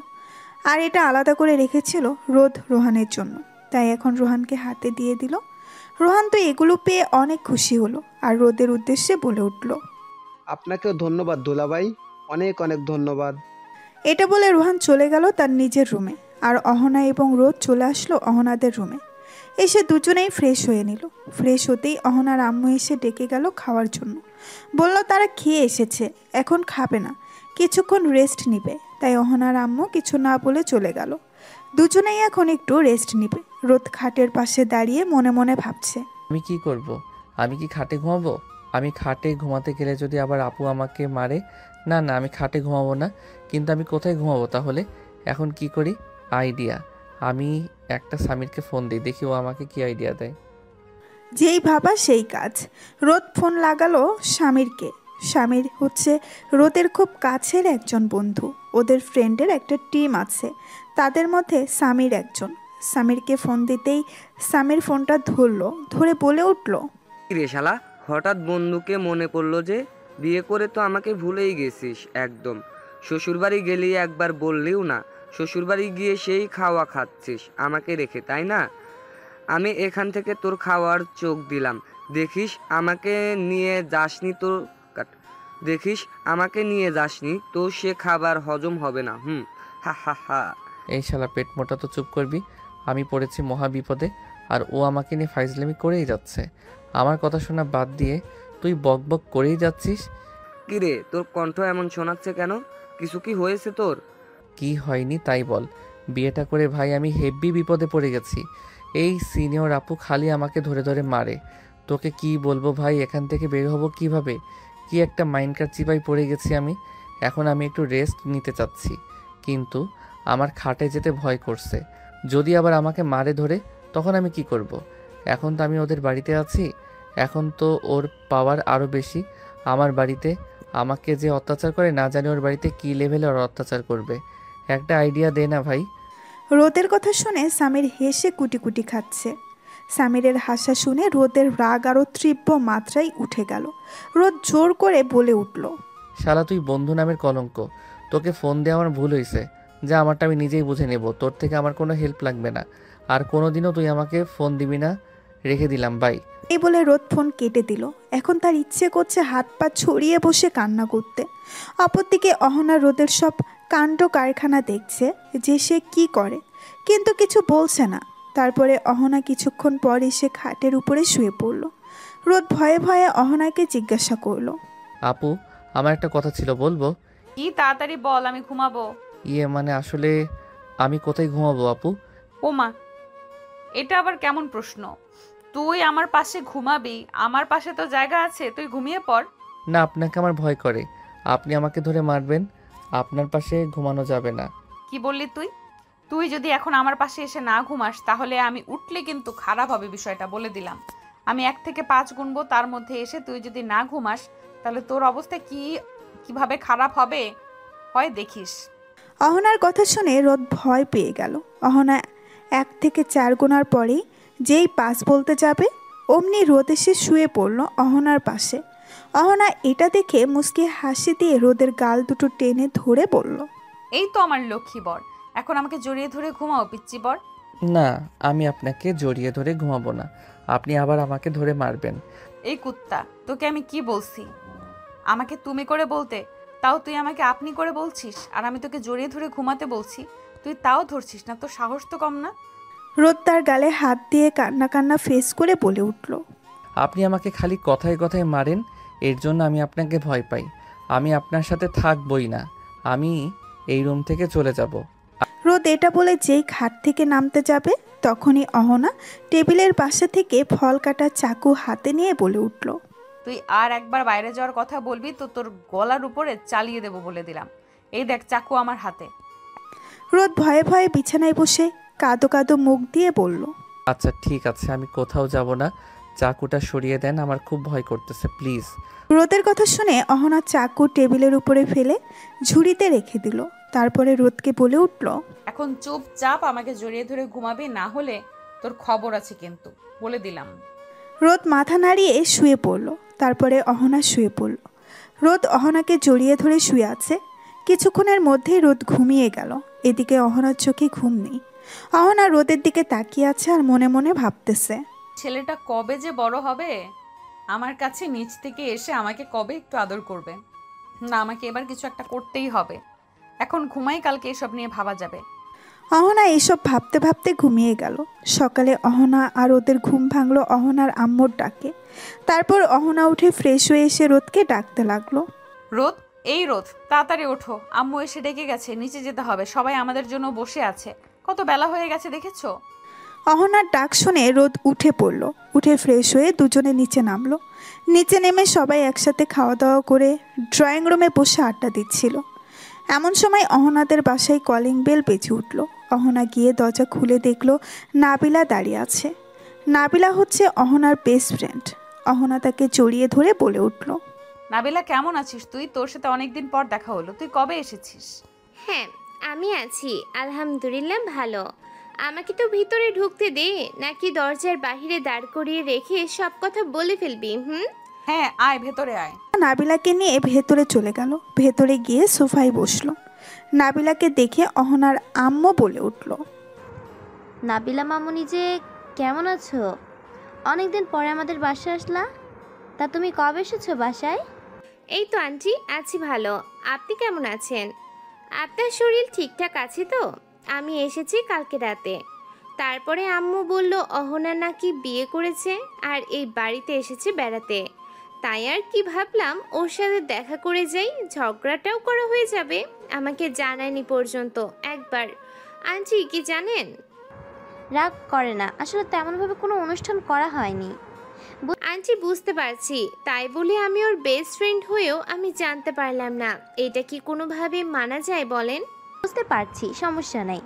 আর এটা আলাদা করে রেখেছিল রোদ রোহানের জন্য। তাই এখন রোহানকে হাতে দিয়ে দিল। রোহান তো এগুলো পেয়ে অনেক খুশি হলো আর রোদের উদ্দেশ্যে বলে উঠল, আপনাকেও ধন্যবাদ দুলাভাই, অনেক অনেক ধন্যবাদ। এটা বলে রোহান চলে গেল তার নিজের রুমে, আর অহনা এবং রোদ চলে আসলো অহনাদের রুমে। এসে দুজনেই ফ্রেশ হয়ে নিল। ফ্রেশ হতেই অহনার আম্মু এসে ডেকে গেল খাওয়ার জন্য। বলল তারা খেয়ে এসেছে, এখন খাবে না, কিছুক্ষণ রেস্ট নিবে। তাই অহনার আম্মু কিছু না বলে চলে গেল। দুজনেই এখন একটু রেস্ট নিবে। রোদ খাটের পাশে দাঁড়িয়ে মনে মনে ভাবছে, আমি কি করব? আমি কি খাটে ঘুমাবো? আমি খাটে ঘুমাতে গেলে যদি আবার আপু আমাকে মারে। না না, আমি খাটে ঘুমাবো না। কিন্তু আমি কোথায় ঘুমাবো তাহলে? এখন কি করি? আইডিয়া। আমি একটা সামিরকে ফোন দিই, দেখি ও আমাকে কি আইডিয়া দেয়। যেই ভাবা সেই কাজ। রোদ ফোন লাগালো স্বামীরকে। স্বামীর হচ্ছে রোদের খুব কাছের একজন বন্ধু। ওদের ফ্রেন্ডের একটা টিম আছে, তাদের মধ্যে সামির একজন। সামিরকে ফোন দিতেই সামির ফোনটা ধরলো, ধরে বলে উঠল, রে শালা, হঠাৎ বন্ধুকে মনে পড়লো যে? বিয়ে করে তো আমাকে ভুলেই গেছিস একদম। শ্বশুরবাড়ি গেলি একবার বললিও না। শ্বশুরবাড়ি গিয়ে সেই খাওয়া খাচ্ছিস আমাকে রেখে, তাই না? আমি এখান থেকে তোর খাওয়ার চোখ দিলাম। দেখিস আমাকে নিয়ে যাসনি তো দেখিস আমাকে নিয়ে যাসনি তো সে খাবার হজম হবে না। হা হা হা। এই শালা পেট মোটা, তো চুপ করবি। আমি পড়েছি মহা বিপদে, আর ও আমাকে নিয়ে ফাইজলামি করেই যাচ্ছে। আমার কথা শোনা বাদ দিয়ে তুই বক বক করেই যাচ্ছিস। কিরে, তোর কণ্ঠ এমন শোনাচ্ছে কেন? কিছু কি হয়েছে তোর? কি হয়নি তাই বল। বিয়েটা করে ভাই আমি হেব্বি বিপদে পড়ে গেছি। এই সিনিয়র আপু খালি আমাকে ধরে ধরে মারে। তোকে কি বলবো ভাই, এখান থেকে বের হবো কিভাবে? কি একটা মাইন্ডকার চিপায় পড়ে গেছি আমি। এখন আমি একটু রেস্ট নিতে চাচ্ছি, কিন্তু আমার খাটে যেতে ভয় করছে। যদি আবার আমাকে মারে ধরে তখন আমি কি করব? এখন তো আমি ওদের বাড়িতে আছি, এখন তো ওর পাওয়ার আরও বেশি আমার বাড়িতে। আমাকে যে অত্যাচার করে না জানি ওর বাড়িতে কী লেভেলে ওর অত্যাচার করবে। একটা আইডিয়া দে না ভাই। রোদের কথা শুনে সামির হেসে কুটি কুটি খাচ্ছে। সামিরের হাসা শুনে রোদের রাগ আরও তীব্র মাত্রায় উঠে গেল। রোদ জোর করে বলে উঠল, শালা তুই বন্ধু নামের কলঙ্ক। তোকে ফোন দেওয়া আমার ভুল হয়েছে, যা আমারটা আমি নিজেই বুঝে নেব। তোর থেকে আমার কোনো হেল্প লাগবে না, আর কোনোদিনও তুই আমাকে ফোন দিবি না। রেখে দিলাম, বাই। এই বলে রোদ ফোন কেটে দিল। এখন তার ইচ্ছে করছে হাত পা ছড়িয়ে বসে কান্না করতে। অপরদিকে অহনা রোদের সব কাণ্ড কারখানা দেখছে যে সে কি করে, কিন্তু কিছু বলছে না। তারপরে অহনা কিছুক্ষণ পর এসে খাটের উপরে শুয়ে পড়ল। রোদ ভয়ে ভয়ে অহনাকে জিজ্ঞাসা করলো, আপু, আমার একটা কথা ছিল, বলবো? কি তাড়াতাড়ি বল, আমি ঘুমাবো। মানে আসলে আমি কোথায় ঘুমাবো আপু? ওমা, এটা আবার কেমন প্রশ্ন? তুই আমার পাশে ঘুমাবি, আমার পাশে তো জায়গা আছে, তুই ঘুমিয়ে পড়। না, আপনাকে আমার ভয় করে। আপনি আমাকে ধরে মারবেন, আপনার পাশে ঘুমানো যাবে না। কি বললি তুই? তুই যদি এখন আমার পাশে এসে না ঘুমাস তাহলে আমি উঠলে কিন্তু খারাপ হবে, বিষয়টা বলে দিলাম। আমি 1 থেকে 5 গুনবো, তার মধ্যে এসে তুই যদি না ঘুমাস তাহলে তোর অবস্থা কিভাবে খারাপ হবে হয় দেখিস। অহনার কথা শুনে রোদ ভয় পেয়ে গেল। অহনা 1 থেকে 4 গোনার পরেই যেই 5 বলতে যাবে অমনি রোদ এসে শুয়ে পড়ল অহনার পাশে। অহনা এটা দেখে মুচকি হাসি দিয়ে রোদের গাল দুটো টেনে ধরে বলল, এই তো আমার লক্ষ্মী বর, এখন আমাকে জড়িয়ে ধরে ঘুমাও পিচ্চি বর। না, আমি আপনাকে জড়িয়ে ধরে ঘুমাবো না, আপনি আবার আমাকে ধরে মারবেন। এই কুত্তা, তোকে আমি কি বলছি? আমাকে তুমি করে বলতে, তাও তুই আমাকে আপনি করে বলছিস। আর আমি তোকে জড়িয়ে ধরে ঘুমাতে বলছি, তুই তাও ধরছিস না। তোর সাহস তো কম না। রোদ তার গালে হাত দিয়ে কান্না কান্না ফেস করে বলে উঠল, আপনি আমাকে খালি কথায় কথায় মারেন, এর জন্য আমি আপনাকে ভয় পাই। আমি আপনার সাথে থাকবই না, আমি এই রুম থেকে চলে যাব। রোদ এটা বলে যেই খাট থেকে নামতে যাবে তখনই অহনা টেবিলের পাশে থেকে ফল কাটা চাকু হাতে নিয়ে বলে উঠল, তুই আর একবার বাইরে যাওয়ার কথা বলবি তো তোর গলার উপরে চালিয়ে দেবো বলে দিলাম। এই দেখ চাকু আমার হাতে। রোদ ভয়ে ভয়ে বিছানায় বসে কাঁদো কাঁদো মুখ দিয়ে বলল, আচ্ছা ঠিক আছে, আমি কোথাও যাব না, চাকুটা সরিয়ে দেন, আমার খুব ভয় করতেছে, প্লিজ। রোদের কথা শুনে অহনা চাকু টেবিলের উপরে ফেলে ঝুড়িতে রেখে দিল। তারপরে রোদকে বলে উঠল, এখন চুপচাপ আমাকে জড়িয়ে ধরে ঘুমাবি, না হলে তোর খবর আছে কিন্তু, বলে দিলাম। রোদ মাথা নাড়িয়ে শুয়ে পড়ল। তারপরে অহনা শুয়ে পড়ল। রোদ অহনাকে জড়িয়ে ধরে শুয়ে আছে। কিছুক্ষণের মধ্যেই রোদ ঘুমিয়ে গেল। এদিকে অহনার চোখে ঘুম নেই। অহনা রোদের দিকে তাকিয়ে আছে আর মনে মনে ভাবতেছে, ছেলেটা কবে যে বড় হবে, আমার কাছে নিচ থেকে এসে আমাকে কবে একটু আদর করবে। না, আমাকে এবার কিছু একটা করতেই হবে। এখন ঘুমাই, কালকে এসব নিয়ে ভাবা যাবে। অহনা এসব ভাবতে ভাবতে ঘুমিয়ে গেল। সকালে অহনা আর ওদের ঘুম ভাঙলো অহনার আম্মুর ডাকে। তারপর অহনা উঠে ফ্রেশ হয়ে এসে রোদকে ডাকতে লাগলো, রোদ, এই রোদ, তাড়াতাড়ি ওঠো, আম্মু এসে ডেকে গেছে, নিচে যেতে হবে, সবাই আমাদের জন্য বসে আছে, কত বেলা হয়ে গেছে দেখেছো? অহনার ডাক শুনে রোদ উঠে পড়ল। উঠে ফ্রেশ হয়ে দুজনে নিচে নামলো। নিচে নেমে সবাই একসাথে খাওয়া দাওয়া করে ড্রয়িং রুমে বসে আড্ডা দিচ্ছিল। এমন সময় অহনাদের বাসায় কলিং বেল বেজে উঠল। অহনা গিয়ে দরজা খুলে দেখলো নাবিলা দাঁড়িয়ে আছে। নাবিলা হচ্ছে অহনার বেস্ট ফ্রেন্ড। অহনা তাকে জড়িয়ে ধরে বলে উঠল, নাবিলা কেমন আছিস তুই? তোর সাথে অনেকদিন পর দেখা হলো, তুই কবে এসেছিস? হ্যাঁ, আমি আছি, আলহামদুলিল্লাহ ভালো। আমাকে তো ভিতরে ঢুকতে দে, নাকি দরজার বাহিরে দাঁড় করিয়ে রেখে সব কথা বলে ফেলবি? হ্যাঁ, আয় ভেতরে আয়। নাবিলাকে নিয়ে ভেতরে চলে গেল। ভেতরে গিয়ে সোফায় বসলো। নাবিলাকে দেখে অহনার আম্মু বলে উঠল, নাবিলা মামুনি যে কেমন আছো? অনেকদিন পরে আমাদের বাসায় আসলা, তা তুমি কবে এসেছো বাসায়? এই তো আন্টি, আছি ভালো। আপনি কেমন আছেন? আপনার শরীর ঠিকঠাক আছে তো? আমি এসেছি কালকে রাতে। তারপরে আম্মু বলল অহনা নাকি বিয়ে করেছে আর এই বাড়িতে এসেছে বেড়াতে। তাই আর কি ভাবলাম ওর সাথে দেখা করে যাই, ঝগড়াটাও করা হয়ে যাবে। আমাকে জানায়নি পর্যন্ত একবার। আন্টি কি জানেন? রাগ করে না, আসলে তেমনভাবে কোনো অনুষ্ঠান করা হয়নি। আন্টি বুঝতে পারছি, তাই বলে আমি ওর বেস্ট ফ্রেন্ড হয়েও আমি জানতে পারলাম না। এটা কি কোনোভাবে মানা যায় বলেন? বুঝতে পারছি, সমস্যা নাই।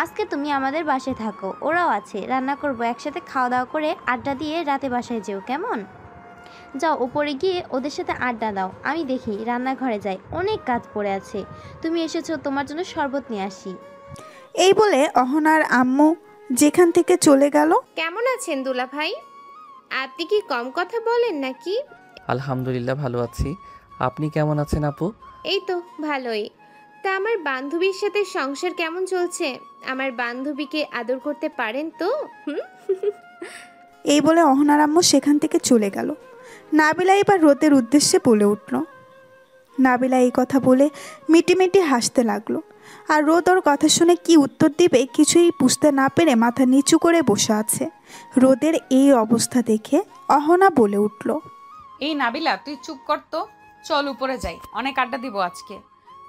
আজকে তুমি আমাদের বাসায় থাকো, ওরাও আছে, রান্না করবো, একসাথে খাওয়া দাওয়া করে আড্ডা দিয়ে রাতে বাসায় যেও, কেমন? যাও উপরে গিয়ে ওদের সাথে আড্ডা দাও, আমি দেখি রান্নাঘরে যাই, অনেক কাজ পড়ে আছে। তুমি এসেছো, তোমার জন্য শরবত নিয়ে আসি। এই বলে অহনার আম্মু যেখান থেকে চলে গেল। কেমন আছেন দুলা ভাই? আপনি কি কম কথা বলেন নাকি? আলহামদুলিল্লাহ ভালো আছি। আপনি কেমন আছেন আপু? এই তো ভালোই। তা আমার বান্ধবীর সাথে সংসার কেমন চলছে? আমার বান্ধবীকে আদর করতে পারেন তো? এই বলে অহনার আম্মু সেখান থেকে চলে গেল। নাবিলা এবার রোদের উদ্দেশ্যে বলে উঠল। নাবিলা এই কথা বলে মিটিমিটি হাসতে লাগলো। আর রোদ ওর কথা শুনে কি উত্তর দিবে কিছুই বুঝতে না পেরে মাথা নিচু করে বসে আছে। রোদের এই অবস্থা দেখে অহনা বলে উঠল, এই নাবিলা তুই চুপ কর তো, চল উপরে যাই, অনেক আড্ডা দিব আজকে।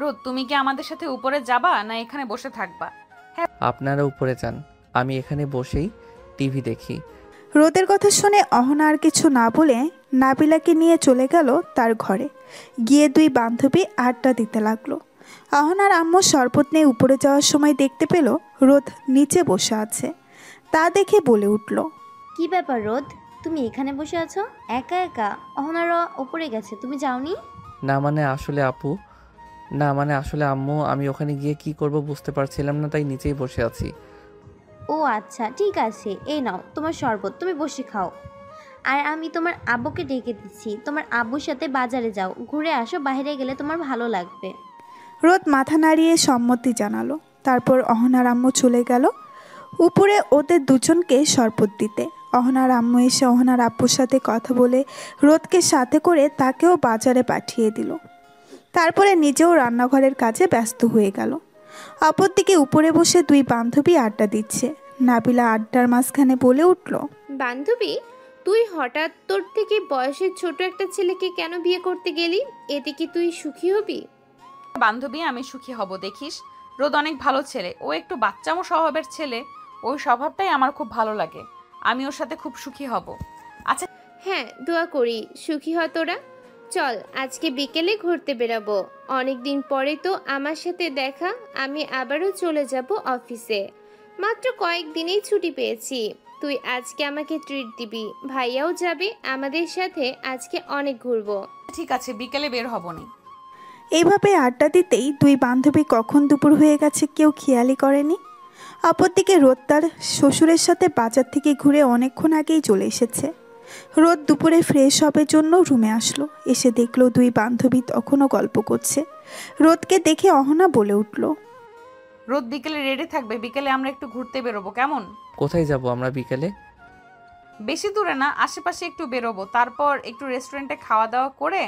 রোদ তুমি কি আমাদের সাথে উপরে যাবা না এখানে বসে থাকবা? আপনারা উপরে যান, আমি এখানে বসেই টিভি দেখি। রোদের কথা শুনে অহনা আর কিছু না বলে নাবিলাকে নিয়ে চলে গেল তার ঘরে। গিয়ে দুই বান্ধবী আড্ডা দিতে লাগলো। অহনার আম্মু শরবত নিয়ে উপরে যাওয়ার সময় দেখতে পেল রোদ নিচে বসে আছে। তা দেখে বলে উঠল, কি ব্যাপার রোদ, তুমি এখানে বসে আছো একা একা? অহনারা উপরে গেছে, তুমি যাওনি? না মানে আসলে আপু, না মানে আসলে আম্মু, আমি ওখানে গিয়ে কি করব বুঝতে পারছিলাম না, তাই নিচেই বসে আছি। ও আচ্ছা, ঠিক আছে, এই নাও তোমার শরবত, তুমি বসে খাও। আর আমি তোমার আব্বুকে ডেকে দিচ্ছি, তোমার আব্বুর সাথে বাজারে যাও, ঘুরে আসো, বাইরে গেলে তোমার ভালো লাগবে। রোদ মাথা নাড়িয়ে সম্মতি জানালো। তারপর অহনার আম্মু চলে গেল উপরে ওদের দুজনকে শরবত দিতে। অহনার আম্মু এসে অহনার আব্বুর সাথে কথা বলে রোদকে সাথে করে তাকেও বাজারে পাঠিয়ে দিল। তারপরে নিজেও রান্নাঘরের কাজে ব্যস্ত হয়ে গেল। অপরদিকে উপরে বসে দুই বান্ধবী আড্ডা দিচ্ছে। নাবিলা আড্ডার মাঝখানে বলে উঠল, বান্ধবী, তুই হঠাৎ তোর থেকে বয়সের ছোট একটা ছেলেকে কেন বিয়ে করতে গেলি? এতে কি তুই সুখী হবি? বান্ধবী আমি সুখী হব দেখিস। রোদ অনেক ভালো ছেলে, ও একটু বাচ্চামো স্বভাবের ছেলে, ওই স্বভাবটাই আমার খুব ভালো লাগে, আমি ওর সাথে খুব সুখী হব। আচ্ছা হ্যাঁ, দোয়া করি সুখী হ তোরা। চল আজকে বিকেলে ঘুরতে বেরাবো, অনেকদিন পরে তো আমার সাথে দেখা। আমি আবারও চলে যাব অফিসে, মাত্র কয়েকদিনেই ছুটি পেয়েছি। তুই আজকে আমাকে ট্রিট দিবি, ভাইয়াও যাবে আমাদের সাথে, আজকে অনেক ঘুরবো। ঠিক আছে, বিকেলে বের হবনি। এইভাবে আড্ডা দিতেই দুই বান্ধবী কখন দুপুর হয়ে গেছে কেউ খেয়ালই করেনি। অপরদিকে রোদ তার শ্বশুরের সাথে বাজার থেকে ঘুরে অনেকক্ষণ আগেই চলে এসেছে। রোদ দুপুরে ফ্রেশ হবার জন্য রুমে আসলো। এসে দেখলো দুই বান্ধবী তখনও গল্প করছে। রোদকে দেখে অহনা বলে উঠল, রোদ বিকেলে রেডি থাকবে, বিকেলে আমরা একটু ঘুরতে বেরোবো, কেমন? কোথায় যাব আমরা বিকেলে? বেশি দূরে না, আশেপাশে একটু বেরোবো, তারপর একটু রেস্টুরেন্টে খাওয়া দাওয়া করে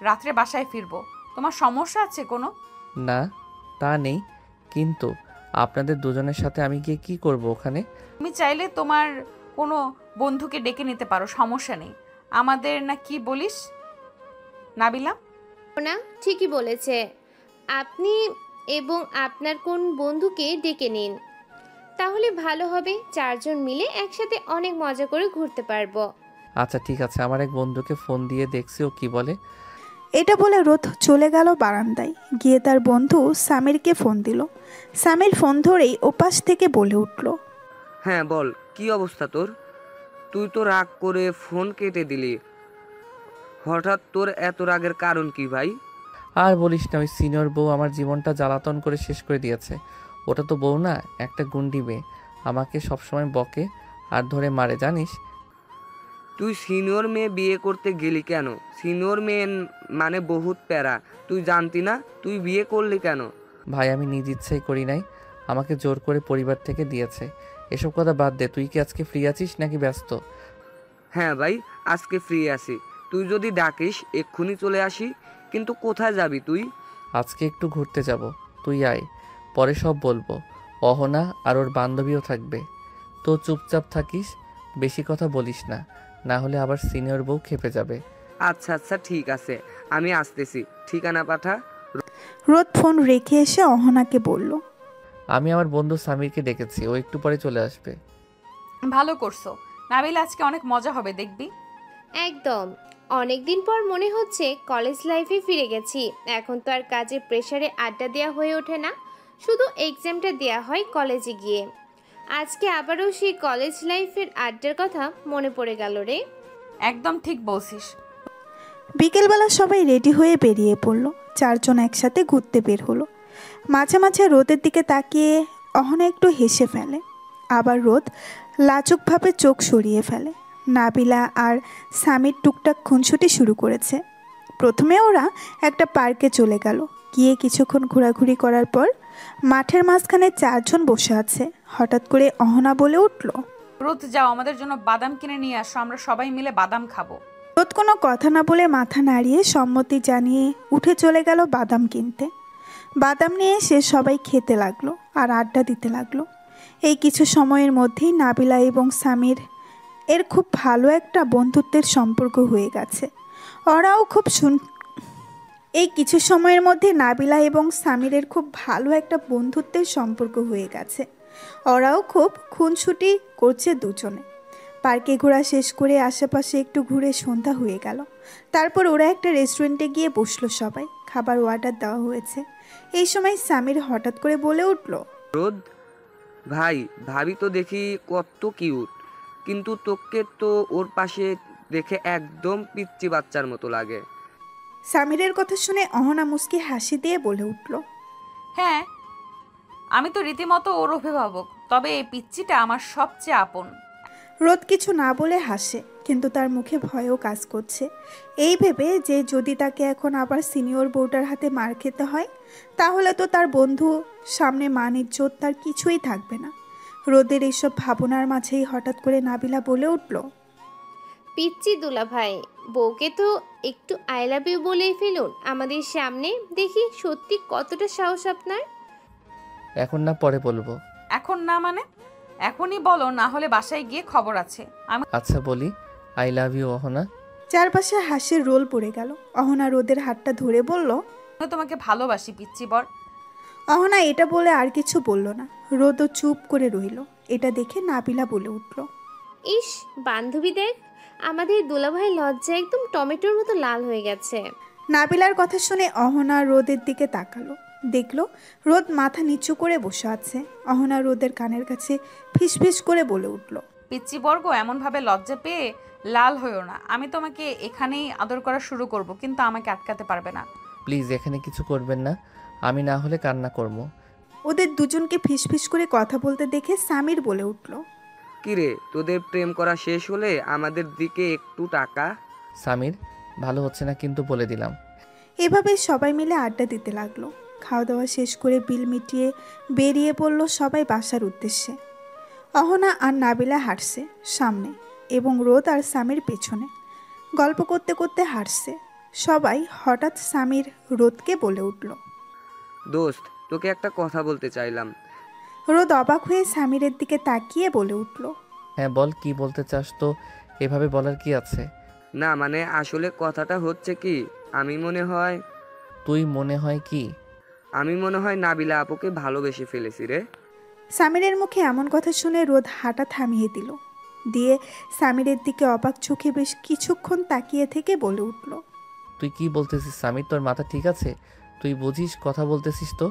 রাত্রে বাসায় ফিরবো। তোমার সমস্যা আছে কোনো? না তা নেই, কিন্তু আপনাদের দুজনের সাথে আমি গিয়ে কি করব ওখানে? তুমি চাইলে তোমার কোনো বন্ধুকে ডেকে নিতে পারো, সমস্যা নেই। আমাদের না কি বলিস নাবিলা? না, ঠিকই বলেছে। আপনি এবং আপনার কোন বন্ধুকে ডেকে নিন, তাহলে ভালো হবে। চারজন মিলে একসাথে অনেক মজা করে ঘুরতে পারবো। আচ্ছা ঠিক আছে, আমার এক বন্ধুকে ফোন দিয়ে দেখছি ও কি বলে। এটা বলে রোদ চলে গেল বারান্দায়। গিয়ে তার বন্ধু সামিরকে ফোন দিল। সামির ফোন ধরেই ওপাশ থেকে বলে উঠল, হ্যাঁ বল, কি অবস্থা তোর? তুই তো রাগ করে ফোন কেটে দিলি, হঠাৎ তোর এত রাগের কারণ কি ভাই? আর বলিস না, ওই সিনিয়র বউ আমার জীবনটা জ্বালাতন করে শেষ করে দিয়েছে। ওটা তো বউ না, একটা গুন্ডি মেয়ে, আমাকে সবসময় বকে আর ধরে মারে জানিস। তুই সিনিয়র মেয়ে বিয়ে করতে গেলি কেন? সিনিয়র মেয়ে মানে বহুত প্যারা, তুই জানতি না? তুই বিয়ে করলি কেন? ভাই আমি নিজ ইচ্ছাই করি নাই, আমাকে জোর করে পরিবার থেকে দিয়েছে। এসব কথা বাদ দে, তুই কি আজকে ফ্রি আছিস নাকি ব্যস্ত? হ্যাঁ ভাই, আজকে ফ্রি আছি, তুই যদি ডাকিস এক্ষুনি চলে আসি। কিন্তু কোথায় যাবি তুই? আজকে একটু ঘুরতে যাব, তুই আয়, পরে সব বলবো। অহনা আর ওর বান্ধবীও থাকবে। তো চুপচাপ থাকিস, বেশি কথা বলিস না, না হলে আবার সিনিয়র বউ খেপে যাবে। আচ্ছা আচ্ছা ঠিক আছে, আমি আসতেছি, ঠিকানা পাঠা। রোদ ফোন রেখে এসে অহনাকে বলল, আমি আমার বন্ধু সামিরকে ডেকেছি, ও একটু পরে চলে আসবে। ভালো করছো নাবিলা, আজকে অনেক মজা হবে দেখবি। একদম। অনেকদিন পর মনে হচ্ছে কলেজ লাইফে ফিরে গেছি। এখন তো আর কাজের প্রেশারে আড্ডা দেওয়া হয়ে ওঠে না, শুধু এক্সামটা দেওয়া হয় কলেজে গিয়ে। আজকে আবারও সেই কলেজ লাইফের আড্ডার কথা মনে পড়ে গেল রে। একদম ঠিক বলছিস। বিকেলবেলা সবাই রেডি হয়ে বেরিয়ে পড়ল। চারজন একসাথে ঘুরতে বের হলো। মাঝে মাঝে রোদের দিকে তাকিয়ে অহনা একটু হেসে ফেলে, আবার রোদ লাজুকভাবে চোখ সরিয়ে ফেলে। নাবিলা আর সামির টুকটাক খুনসুটি শুরু করেছে। প্রথমে ওরা একটা পার্কে চলে গেল। গিয়ে কিছুক্ষণ ঘোরাঘুরি করার পর মাঠের মাঝখানে চারজন বসে আছে। হঠাৎ করে অহনা বলে উঠল, রোদ যাও, আমাদের জন্য বাদাম কিনে নিয়ে আসো, আমরা সবাই মিলে বাদাম খাবো। রোদ কোনো কথা না বলে মাথা নাড়িয়ে সম্মতি জানিয়ে উঠে চলে গেল বাদাম কিনতে। বাদাম নিয়ে এসে সবাই খেতে লাগলো আর আড্ডা দিতে লাগলো। এই কিছু সময়ের মধ্যেই নাবিলা এবং সামির এর খুব ভালো একটা বন্ধুত্বের সম্পর্ক হয়ে গেছে। ওরাও খুব এই কিছু সময়ের মধ্যে নাবিলা এবং সামিরের খুব ভালো একটা বন্ধুত্বের সম্পর্ক হয়ে গেছে। ওরাও খুব খুনসুটি করছে দুজনে। পার্কে ঘোরা শেষ করে আশেপাশে একটু ঘুরে সন্ধ্যা হয়ে গেল। তারপর ওরা একটা রেস্টুরেন্টে গিয়ে বসলো সবাই। খাবার অর্ডার দেওয়া হয়েছে। এই সময় সামির হঠাৎ করে বলে উঠল, রোদ ভাই, ভাবি তো দেখি কত কিউট, কিন্তু তোকে তো ওর পাশে দেখে একদম পিচ্চি বাচ্চার মতো লাগে। সামিরের কথা শুনে অহনা মুস্কি হাসি দিয়ে বলে উঠল, হ্যাঁ, আমি তো রীতিমতো ওর অভিভাবক, তবে এই পিচ্চিটা আমার সবচেয়ে আপন। রোদ কিছু না বলে হাসে, কিন্তু তার মুখে ভয়ও কাজ করছে। এই ভেবে যে যদি তাকে এখন আবার সিনিয়র বোর্ডার হাতে মার খেতে হয়, তাহলে তো তার বন্ধু সামনে মান ইজ্জত তার কিছুই থাকবে না। রোদের এইসব ভাবনার মাঝেই হঠাৎ করে নাবিলা বলে উঠল, পিচ্চি দুলা ভাই, বউকে তো একটু আই লাভ ইউ বলেই ফেলুন আমাদের সামনে, দেখি সত্যি কতটা সাহস আপনার। এখন না, পরে বলবো। এখন না মানে? এখনই বলো, না হলে বাসায় গিয়ে খবর আছে। আচ্ছা বলি, আই লাভ ইউ অহনা। চারপাশে হাসির রোল পড়ে গেল। অহনা রোদের হাতটা ধরে বলল, আমি তোমাকে ভালোবাসি পিচ্চি বর। অহনা এটা বলে আর কিছু বলল না। রোদও চুপ করে রইল। এটা দেখে নাবিলা বলে উঠল, ইস বান্ধবী দেখ, আমাদের দুলাভাই লজ্জা একদম টমেটোর মতো লাল হয়ে গেছে। নাবিলার কথা শুনে অহনা রোদের দিকে তাকালো। দেখলো রোদ মাথা নিচু করে বসে আছে। অহনা রোদের কানের কাছে ফিসফিস করে বলে উঠল, পিচ্চি বর্গ, এমনভাবে লজ্জা পেয়ে লাল হইও না। আমি তোমাকে এখানেই আদর করা শুরু করব, কিন্তু আমাকে আটকাতে পারবে না। প্লিজ এখানে কিছু করবেন না, আমি না হলে কান্না করব। ওদের দুজনকে ফিসফিস করে কথা বলতে দেখে সামির বলে উঠল, কিরে, তোদের প্রেম করা শেষ হলে আমাদের দিকে একটু টাকা। সামির, ভালো হচ্ছে না কিন্তু বলে দিলাম। এভাবে সবাই মিলে আড্ডা দিতে লাগলো। খাওয়া দাওয়া শেষ করে বিল মিটিয়ে বেরিয়ে পড়ল সবাই বাসার উদ্দেশ্যে। অহনা আর নাবিলা হাঁটছে সামনে এবং রোদ আর সামির পেছনে। গল্প করতে করতে হাঁটছে সবাই। হঠাৎ সামির রোদকে বলে উঠল, দোস্ত, তোকে একটা কথা বলতে চাইলাম। রোদ অবাক হয়ে সামিরের দিকে তাকিয়ে বলে উঠল, হ্যাঁ বল, কি বলতে চাস? তো এভাবে বলার কি আছে? না মানে আসলে কথাটা হচ্ছে কি, আমি মনে হয় কি? নাবিলা আপুকে ভালোবেসে ফেলেছি রে। সামিরের মুখে এমন কথা শুনে রোদ হাঁটা থামিয়ে দিল। দিয়ে সামিরের দিকে অবাক চোখে বেশ কিছুক্ষণ তাকিয়ে থেকে বলে উঠল, তুই কি বলতেছিস সামির? তোর মাথা ঠিক আছে? তুই বুঝিস কথা বলতেছিস তো?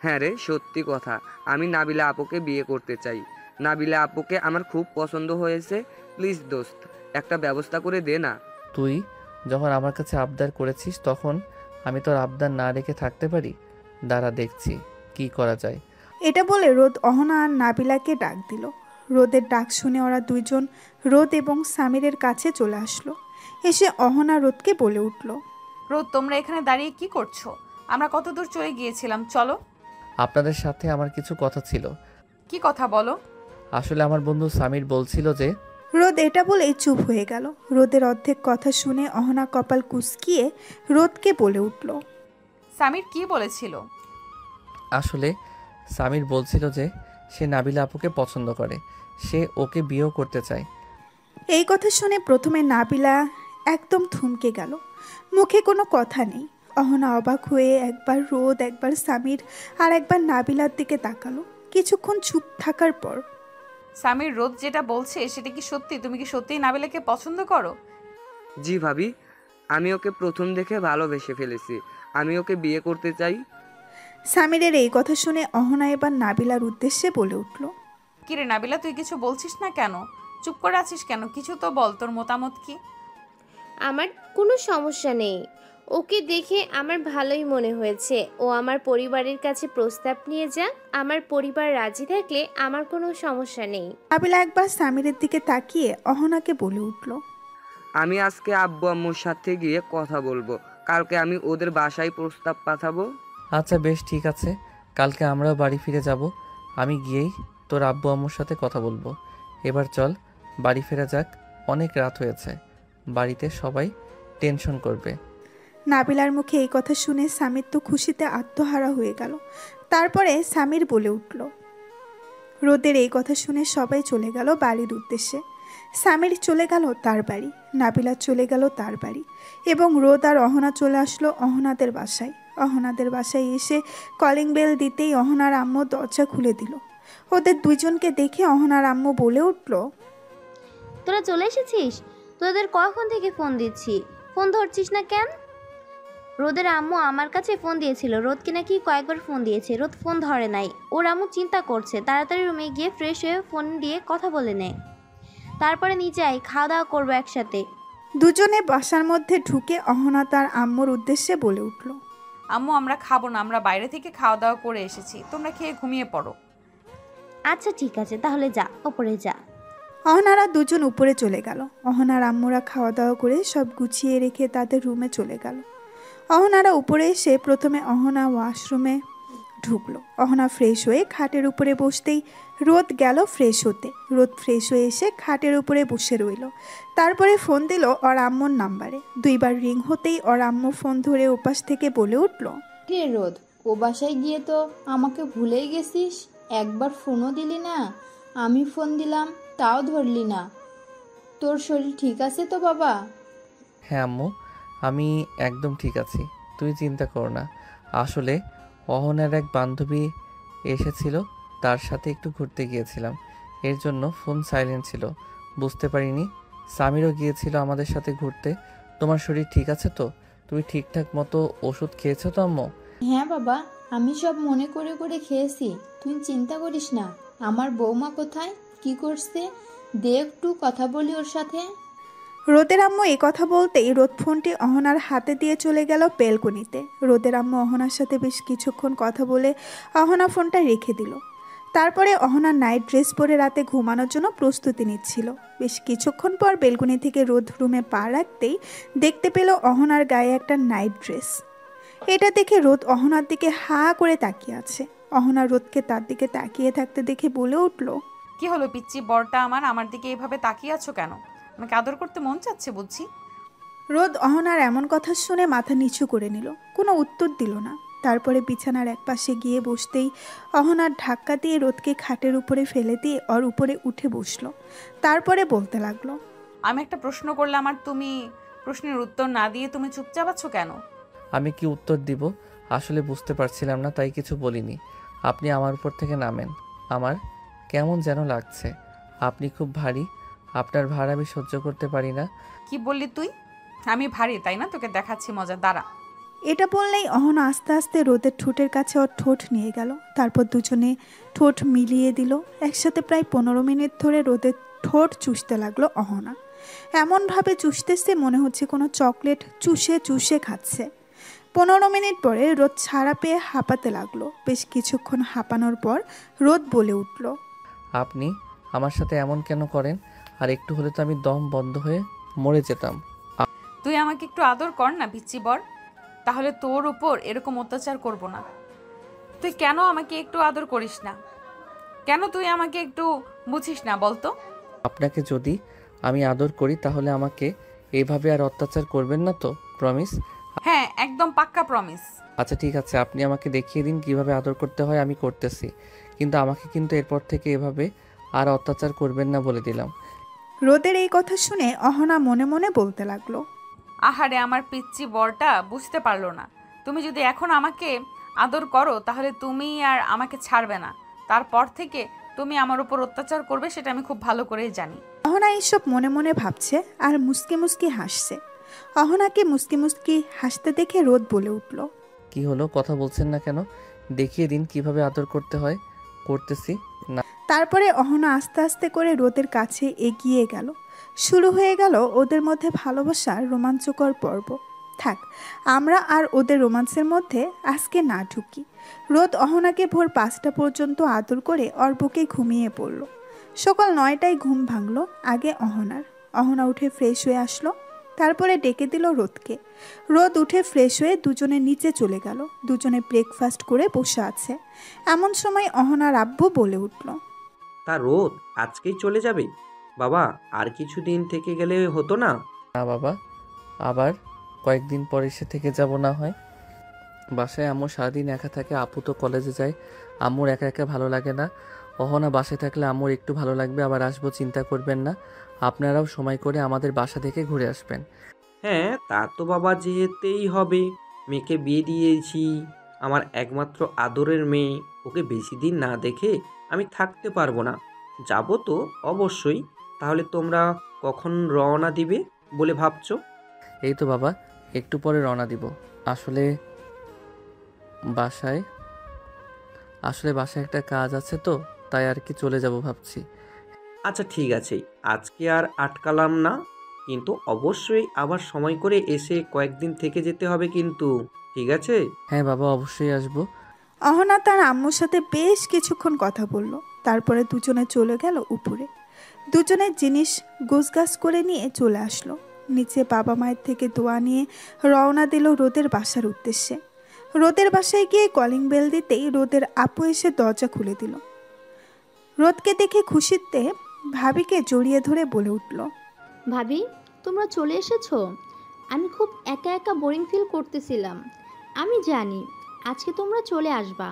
হ্যাঁ রে, সত্যি কথা, আমি নাবিলা আপুকে বিয়ে করতে চাই। নাবিলা আপুকে আমার খুব পছন্দ হয়েছে। প্লিজ দোস্ত, একটা ব্যবস্থা করে দে না। তুই যখন আমার কাছে আবদার করেছিস, তখন আমি তোর আবদার না রেখে থাকতে পারি? দাঁড়া, দেখছি কি করা যায়। এটা বলে রোদ অহনা আর নাবিলাকে ডাক দিল। রোদের ডাক শুনে ওরা দুইজন রোদ এবং সামিরের কাছে চলে আসলো। এসে অহনা রোদকে বলে উঠল, রোদ, তোমরা এখানে দাঁড়িয়ে কি করছো? আমরা কত দূর চলে গিয়েছিলাম, চলো। আপনাদের সাথে আমার কিছু কথা ছিল। কি কথা বলো? আসলে আমার বন্ধু সামির বলছিল যে। রোদ এটা বলে চুপ হয়ে গেল। রোদের অর্ধেক কথা শুনে অহনা কপাল কুঁচকিয়ে রোদকে বলে উঠল, সামির কি বলেছিল? আসলে সামির বলছিল যে সে নাবিলা আপুকে পছন্দ করে, সে ওকে বিয়েও করতে চায়। এই কথা শুনে প্রথমে নাবিলা একদম থমকে গেল। মুখে কোনো কথা নেই। অহনা অবাক হয়ে একবার রোদ, একবার সামির আর একবার নাবিলার দিকে তাকালো। কিছুক্ষণ চুপ থাকার পর সামির রোদ যেটা বলছে সেটা কি সত্যি? তুমি কি সত্যিই নাবিলাকে পছন্দ করো? জি ভাবি, আমি ওকে প্রথম দেখে ভালোবেসে ফেলেছি। আমি ওকে বিয়ে করতে চাই। সামিরের এই কথা শুনে অহনা এবার নাবিলার উদ্দেশ্যে বলে উঠল। কিরে নাবিলা, তুই কিছু বলছিস না কেন? চুপ করে আছিস কেন? কিছু তো বল, তোর মতামত কি? আমার কোনো সমস্যা নেই, ওকে দেখে আমার ভালোই মনে হয়েছে। ও আমার পরিবারের কাছে প্রস্তাব নিয়ে যাক, আমার পরিবার রাজি থাকলে আমার কোনো সমস্যা নেই। নাবিলা একবার সামিরের দিকে তাকিয়ে অহনাকে বলে উঠল। আমি আজকে আব্বু আম্মুর সাথে গিয়ে কথা বলবো, কালকে আমি ওদের বাসায় প্রস্তাব পাঠাবো। আচ্ছা বেশ, ঠিক আছে, কালকে আমরাও বাড়ি ফিরে যাব। আমি গিয়েই তোর আব্বু আম্মুর সাথে কথা বলবো। এবার চল বাড়ি ফেরা যাক, অনেক রাত হয়েছে, বাড়িতে সবাই টেনশন করবে। নাবিলার মুখে এই কথা শুনে সামির তো খুশিতে আত্মহারা হয়ে গেল। তারপরে সামির বলে উঠল। রোদের এই কথা শুনে সবাই চলে গেল বাড়ির উদ্দেশ্যে। সামির চলে গেল তার বাড়ি, নাবিলা চলে গেল তার বাড়ি, এবং রোদ আর অহনা চলে আসলো অহনাদের বাসায়। অহনাদের বাসায় এসে কলিং বেল দিতেই অহনার আম্মু দরজা খুলে দিল। ওদের দুইজনকে দেখে অহনার আম্মু বলে উঠল। তোরা চলে এসেছিস? তোদের কখন থেকে ফোন দিচ্ছি, ফোন ধরছিস না কেন? রোদের আম্মু আমার কাছে ফোন দিয়েছিল, রোদকে নাকি কয়েকবার ফোন দিয়েছে, রোদ ফোন ধরে নাই। ওর আম্মু চিন্তা করছে, তাড়াতাড়ি রুমে গিয়ে ফ্রেশ হয়ে ফোন দিয়ে কথা বলে নে, তারপরে নিচে আয়, খাওয়া দাওয়া করবো একসাথে। দুজনে বাসার মধ্যে ঢুকে অহনা তার আম্মুর উদ্দেশ্যে বলে উঠল। আম্মু, আমরা খাবো না, আমরা বাইরে থেকে খাওয়া দাওয়া করে এসেছি, তোমরা খেয়ে ঘুমিয়ে পড়ো। আচ্ছা ঠিক আছে, তাহলে যা, ওপরে যা। অহনারা দুজন উপরে চলে গেল। অহনার আম্মুরা খাওয়া দাওয়া করে সব গুছিয়ে রেখে তাদের রুমে চলে গেল। অহনারা উপরে এসে প্রথমে অহনা ওয়াশরুমে ঢুকলো। অহনা ফ্রেশ হয়ে খাটের উপরে বসতেই রোদ গেল ফ্রেশ হতে। রোদ ফ্রেশ হয়ে এসে খাটের উপরে বসে রইল। তারপরে ফোন দিল ওর আম্মুর নাম্বারে। দুইবার রিং হতেই ওর আম্মু ফোন ধরে ওপাশ থেকে বলে উঠল। রে রোদ, ও বাসায় গিয়ে তো আমাকে ভুলেই গেছিস, একবার ফোনও দিলি না। আমি ফোন দিলাম তাও ধরলি না। তোর শরীর ঠিক আছে তো বাবা? হ্যাঁ আম্মু, আমি একদম ঠিক আছি, তুই চিন্তা কর না। আসলে অহনার এক বান্ধবী এসেছিল, তার সাথে একটু ঘুরতে গিয়েছিলাম, এর জন্য ফোন সাইলেন্ট ছিল, বুঝতে পারিনি। সামিরও গিয়েছিল আমাদের সাথে ঘুরতে। তোমার শরীর ঠিক আছে তো? তুমি ঠিকঠাক মতো ওষুধ খেয়েছো তো আম্মু? হ্যাঁ বাবা, আমি সব মনে করে করে খেয়েছি, তুই চিন্তা করিস না। আমার বৌমা কোথায়, কি করছে, দে একটু কথা বলি ওর সাথে। রোদের আম্মু এই কথা বলতেই রোদ ফোনটি অহনার হাতে দিয়ে চলে গেল বেলকনিতে। রোদের আম্মু অহনার সাথে বেশ কিছুক্ষণ কথা বলে অহনা ফোনটা রেখে দিল। তারপরে অহনা নাইট ড্রেস পরে রাতে ঘুমানোর জন্য প্রস্তুতি নিচ্ছিল। বেশ কিছুক্ষণ পর বেলকনি থেকে রোদ রুমে পা রাখতেই দেখতে পেল অহনার গায়ে একটা নাইট ড্রেস। এটা দেখে রোদ অহনার দিকে হা করে তাকিয়ে আছে। অহনা রোদকে তার দিকে তাকিয়ে থাকতে দেখে বলে উঠল। কি হলো পিচ্চি বরটা আমার দিকে এইভাবে তাকিয়ে আছো কেন? আমাকে আদর করতে মন চাচ্ছে বুঝছি। রোদ অহনার এমন কথা শুনে মাথা নিচু করে নিল, কোনো উত্তর দিল না। তারপরে বিছানার একপাশে গিয়ে বসতেই অহনার ধাক্কা দিয়ে রোদকে খাটের উপরে ফেলে দিয়ে ওর উপরে উঠে বসলো। তারপরে বলতে লাগলো। আমি একটা প্রশ্ন করলাম আর তুমি প্রশ্নের উত্তর না দিয়ে তুমি চুপচাপ আছো কেন? আমি কি উত্তর দিব আসলে বুঝতে পারছিলাম না, তাই কিছু বলিনি। আপনি আমার উপর থেকে নামেন, আমার কেমন যেন লাগছে। আপনি খুব ভারী, আপনার ভার আমি সহ্য করতে পারি না। কি বললি তুই? আমি ভারী তাই না? তোকে দেখাচ্ছি মজা, দাঁড়া। এটা বললেই অহনা আস্তে আস্তে রোদের ঠোঁটের কাছে ওর ঠোঁট নিয়ে গেল। তারপর দুজনে ঠোঁট মিলিয়ে দিল। একসাথে প্রায় 15 মিনিট ধরে রোদের ঠোঁট চুষতে লাগলো অহনা। এমনভাবে চুষতেছে মনে হচ্ছে কোনো চকলেট চুষে চুষে খাচ্ছে। 15 মিনিট পরে রোদ ছাড়া পেয়ে হাঁপাতে লাগলো। বেশ কিছুক্ষণ হাঁপানোর পর রোদ বলে উঠল। আপনি আমার সাথে এমন কেন করেন? আর একটু হলে তো আমি দম বন্ধ হয়ে মরে যেতাম। তুই আমাকে একটু আদর কর না পিচ্চি বর, তাহলে তোর উপর এরকম অত্যাচার করব না। তুই কেন আমাকে একটু আদর করিস না? কেন তুই আমাকে একটু বুঝিস না বলতো? আপনাকে যদি আমি আদর করি তাহলে আমাকে এইভাবে আর অত্যাচার করবেন না তো? প্রমিস? হ্যাঁ, একদম পাক্কা প্রমিস। আচ্ছা ঠিক আছে, আপনি আমাকে দেখিয়ে দিন কিভাবে আদর করতে হয়, আমি করতেছি। কিন্তু আমাকে কিন্তু এরপর থেকে এভাবে আর অত্যাচার করবেন না বলে দিলাম। রোদের এই কথা শুনে অহনা মনে মনে বলতে লাগলো। আহারে, আমার পিচ্চি বরটা বুঝতে পারলো না। তুমি যদি এখন আমাকে আদর করো তাহলে তুমি আর আমাকে ছাড়বে না। তারপর থেকে তুমি আমার উপর অত্যাচার করবে সেটা আমি খুব ভালো করেই জানি। অহনা এইসব মনে মনে ভাবছে আর মুস্কি মুস্কি হাসছে। অহনাকে মুস্কি মুস্কি হাসতে দেখে রোদ বলে উঠল, কি হলো, কথা বলছেন না কেন? দেখিয়ে দিন কিভাবে আদর করতে হয়। করতেছি না। তারপরে অহনা আস্তে আস্তে করে রোদের কাছে এগিয়ে গেল। শুরু হয়ে গেল ওদের মধ্যে ভালোবাসার রোমাঞ্চকর পর্ব। থাক, আমরা আর ওদের রোমান্সের মধ্যে আজকে না ঢুকি। রোদ অহনাকে ভোর 5টা পর্যন্ত আদর করে ওর বুকে ঘুমিয়ে পড়ল। সকাল 9টায় ঘুম ভাঙলো আগে অহনার। অহনা উঠে ফ্রেশ হয়ে আসলো, তারপরে ডেকে দিল রোদকে। রোদ উঠে ফ্রেশ হয়ে দুজনে নিচে চলে গেল। দুজনে ব্রেকফাস্ট করে বসে আছে। এমন সময় অহনার আব্বু বলে উঠল, তা রোদ আজকেই চলে যাবে? বাবা আর কিছুদিন থেকে গেলে হতো না? না বাবা, আবার কয়েকদিন পর এসে থেকে যাব না হয়। বাসায় আম্মু সারাদিন একা থাকে, আপু তো কলেজে যায়। আম্মুর একা একা ভালো লাগে না। অহনা বাসায় থাকলে আম্মুর একটু ভালো লাগবে। আবার আসবো, চিন্তা করবেন না। আপনারাও সময় করে আমাদের বাসা থেকে ঘুরে আসবেন। হ্যাঁ তা তো বাবা যেতেই হবে। মেয়েকে বিয়ে দিয়েছি, আমার একমাত্র আদরের মেয়ে। ওকে বেশি দিন না দেখে আমি থাকতে পারবো না। যাব তো অবশ্যই। তাহলে তোমরা কখন রওনা দিবে বলে ভাবছো? এই তো বাবা, একটু পরে রওনা দিব। আসলে বাসায় একটা কাজ আছে তো, তাই আর কি চলে যাব ভাবছি। আচ্ছা ঠিক আছে, আজকে আর আটকালাম না, কিন্তু অবশ্যই আবার সময় করে এসে কয়েকদিন থেকে যেতে হবে কিন্তু। ঠিক আছে? হ্যাঁ বাবা, অবশ্যই আসবো। অহনা তার আম্মুর সাথে বেশ কিছুক্ষণ কথা বলল। তারপরে দুজনে চলে গেল উপরে। দুজনের জিনিস গোছগাছ করে নিয়ে চলে আসলো নিচে। বাবা মায়ের থেকে দোয়া নিয়ে রওনা দিল রোদের বাসার উদ্দেশ্যে। রোদের বাসায় গিয়ে কলিং বেল দিতেই রোদের আপু এসে দরজা খুলে দিল। রোদকে দেখে খুশিতে ভাবিকে জড়িয়ে ধরে বলে উঠল, ভাবি, তোমরা চলে এসেছো? আমি খুব একা একা বোরিং ফিল করতেছিলাম। আমি জানি আজকে তোমরা চলে আসবা,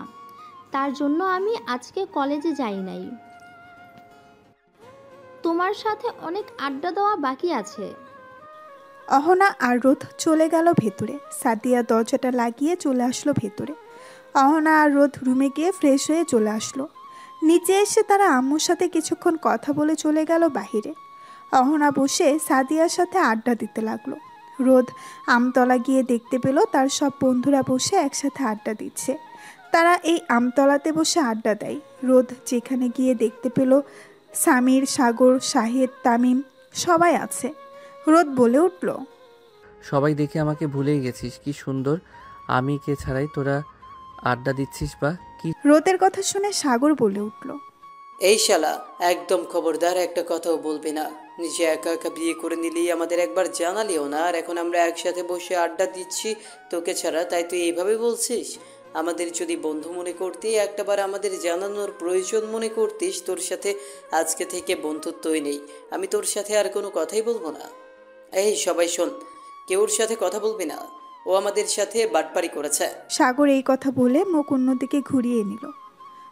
তার জন্য আমি আজকে কলেজে যাই নাই। তোমার সাথে অনেক আড্ডা দেওয়া বাকি আছে। অহনা আর রোদ চলে গেল ভেতরে। সাদিয়া দরজাটা লাগিয়ে চলে আসলো ভেতরে। অহনা আর রোদ রুমে গিয়ে ফ্রেশ হয়ে চলে আসলো। নিচে এসে তারা আম্মুর সাথে কিছুক্ষণ কথা বলে চলে গেল বাহিরে। অহনা বসে সাদিয়ার সাথে আড্ডা দিতে লাগলো। রোদ আমতলা গিয়ে দেখতে পেল তার সব বন্ধুরা বসে একসাথে আড্ডা দিচ্ছে। তারা এই আমতলাতে বসে আড্ডা দেয়। রোদ যেখানে গিয়ে দেখতে পেল সামির, সাগর, শাহেদ, তামিম সবাই আছে। রোদ বলে উঠল, সবাই দেখে আমাকে ভুলেই গেছিস। কি সুন্দর আমি কে ছাড়াই তোরা আড্ডা দিচ্ছিস বা কি? রোদের কথা শুনে সাগর বলে উঠল, এই শালা, একদম খবরদার একটা কথাও বলবি না। নিজে একা একা বিয়ে করে নিলেই আমাদের একবার জানালিও না, আর এখন আমরা একসাথে বসে আড্ডা দিচ্ছি তোকে ছাড়া, তাই তুই এইভাবে বলছিস? আমাদের যদি বন্ধু মনে করতি, একটাবার আমাদের জানানোর প্রয়োজন মনে করতিস, তোর সাথে আজকে থেকে বন্ধুত্বই নেই। আমি তোর সাথে আর কোনো কথাই বলবো না। এই সবাই শোন, কেউর সাথে কথা বলবি না। ও আমাদের সাথে বাটপারি করেছে। সাগর এই কথা বলে মুখ অন্যদিকে ঘুরিয়ে নিল।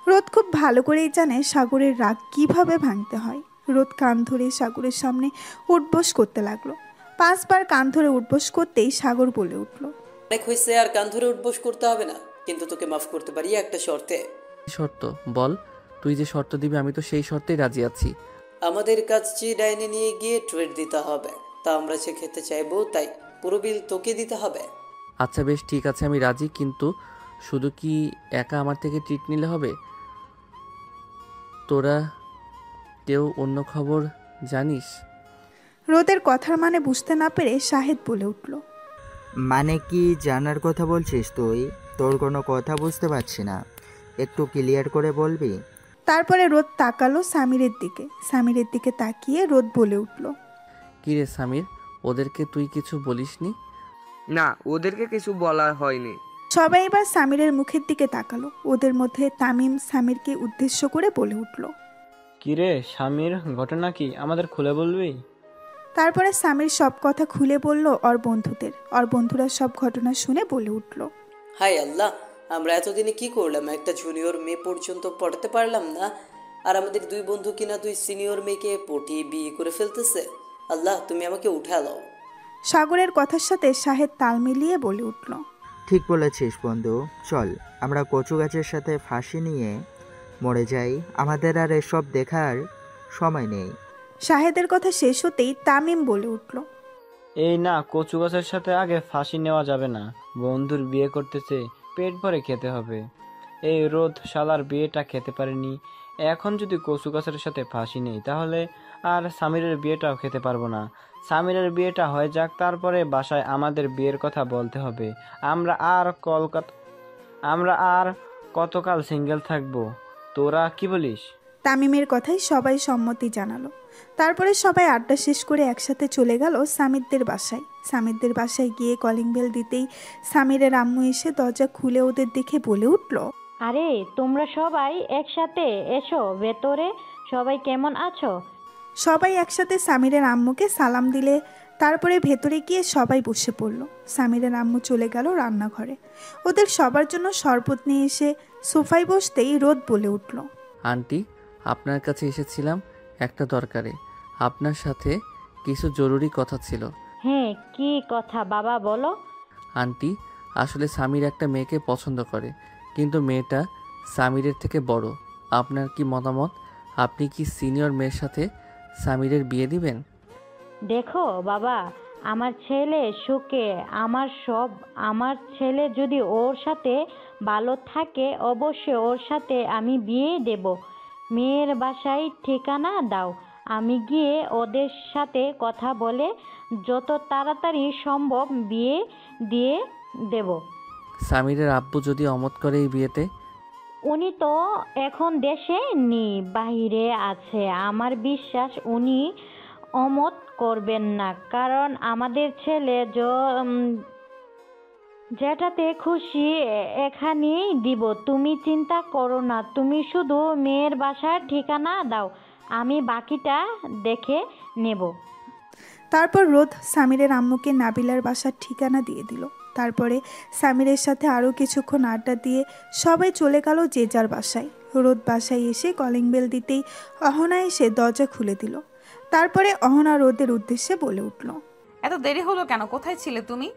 রোদ খুব ভালো করেই জানে সাগরের রাগ কিভাবে ভাঙতে হয়। রোদ কান ধরে সাগরের সামনে উঠবোস করতে লাগলো। 5 বার কান ধরে উঠবোস করতেই সাগর বলে উঠল, অনেক হয়েছে, আর কান ধরে উঠবোস করতে হবে না, কিন্তু তোকে মাফ করতে পারি একটা শর্তে। শর্ত বল, তুই যে শর্ত দিবি আমি তো সেই শর্তেই রাজি আছি। আমাদের কাছে ডাইনে নিয়ে গিয়ে ট্রিট দিতে হবে, তা আমরা সে খেতে চাইবো, তাই পুরো বিল তোকে দিতে হবে। আচ্ছা বেশ, ঠিক আছে, আমি রাজি। কিন্তু শুধু কি একা আমার থেকে ট্রিট নিলে হবে? তোরা কেউ অন্য খবর জানিস? রোদের কথার মানে বুঝতে না পেরে শাহেদ বলে উঠল, মানে কি জানার কথা বলছিস তুই? তোর কোনো কথা বুঝতে পারছি না, একটু ক্লিয়ার করে বলবি? তারপরে রোদ তাকালো সামিরের দিকে। সামিরের দিকে তাকিয়ে রোদ বলে উঠল, কি রে সামির, ওদেরকে তুই কিছু বলিসনি? না, ওদেরকে কিছু বলা হয়নি। সবাই এবার সামিরের মুখের দিকে তাকালো। ওদের মধ্যে তামিম সামিরকে উদ্দেশ্য করে বলে উঠল, কিরে সামির, ঘটনা কি আমাদের খুলে বলবি? তারপরে সামির সব কথা খুলে বলল ওর বন্ধুদের। ওর বন্ধুরা সব ঘটনা শুনে বলে উঠল, হাই আল্লাহ, আমরা এতদিনে কি করলাম? একটা জুনিয়র মেয়ে পর্যন্ত পড়াতে পারলাম না, আর আমাদের 2 বন্ধু কিনা 2 সিনিয়র মেয়েকে পটিয়ে বিয়ে করে ফেলতেছে। আল্লাহ, তুমি আমাকে উঠা দাও। সাগরের কথার সাথে শাহেদ তাল মিলিয়ে বলে উঠল, ঠিক বলেছিস বন্ধু, চল আমরা কচু গাছের সাথে ফাঁসি নিয়ে মরে যাই, আমাদের আর এসব দেখার সময় নেই। শাহেদের কথা শেষ হতেই তামিম বলে উঠল, এই না, কচু গাছের সাথে আগে ফাঁসি নেওয়া যাবে না। বন্ধুর বিয়ে করতেছে, পেট ভরে খেতে হবে। এই রোদ শালার বিয়েটা খেতে পারেনি, এখন যদি কচু গাছের সাথে ফাঁসি নেই তাহলে আর সামিরের বিয়েটাও খেতে পারবো না। সামিরের বিয়েটা হয়ে যাক, তারপরে বাসায় আমাদের বিয়ের কথা বলতে হবে। আমরা আর কতকাল সিঙ্গেল থাকবো, তোরা কি বলিস? তামিমের কথায় সবাই সম্মতি জানালো। তারপরে সবাই আড্ডা শেষ করে একসাথে চলে গেল সামিরদের বাসায়। সামিরদের বাসায় গিয়ে কলিং বেল দিতেই সামিরের আম্মু এসে দরজা খুলে ওদের দেখে বলে উঠল, আরে তোমরা সবাই একসাথে এসো ভেতরে, সবাই কেমন আছো? সবাই একসাথে সামিরের আম্মুকে সালাম দিলে তারপরে ভেতরে গিয়ে সবাই বসে পড়ল। সামিরের আম্মু চলে গেল রান্নাঘরে। ওদের সবার জন্য শরবত নিয়ে এসে সোফায় বসতেই রোদ বলে উঠল, আন্টি, আপনার কাছে এসেছিলাম একটা দরকারে। আপনার সাথে কিছু জরুরি কথা ছিল। হ্যাঁ, কি কথা বাবা বলো। আন্টি, আসলে সামির একটা মেয়েকে পছন্দ করে, কিন্তু মেয়েটা সামিরের থেকে বড়। আপনার কি মতামত? আপনি কি সিনিয়র মেয়ের সাথে সামিরের বিয়ে দিবেন? দেখো বাবা, আমার ছেলে সুখে আমার সব। আমার ছেলে যদি ওর সাথে ভালো থাকে অবশ্যই ওর সাথে আমি বিয়ে দেব। মেয়ের বাসায় ঠিকানা দাও, আমি গিয়ে ওদের সাথে কথা বলে যত তাড়াতাড়ি সম্ভব বিয়ে দিয়ে দেব। সামিরের আব্বু যদি অমত করে এই বিয়েতে? উনি তো এখন দেশে নেই, বাইরে আছে। আমার বিশ্বাস উনি অমত করবেন না, কারণ আমাদের ছেলে যেটাতে খুশি এখানেই দিব। তুমি চিন্তা করো না, তুমি শুধু মেয়ের বাসার ঠিকানা দাও, আমি বাকিটা দেখে নেব। তারপর রোদ সামিরের আম্মুকে নাবিলার বাসার ঠিকানা দিয়ে দিল। তারপরে সামিরের সাথে আরও কিছুক্ষণ আড্ডা দিয়ে সবাই চলে গেল যে যার বাসায়। রোদ বাসায় এসে কলিং বেল দিতেই অহনা এসে দরজা খুলে দিল। তারপরে অহনা রোদের উদ্দেশ্যে বলে উঠল, এত দেরি হলো কেন? কোথায় ছিলে তুমি?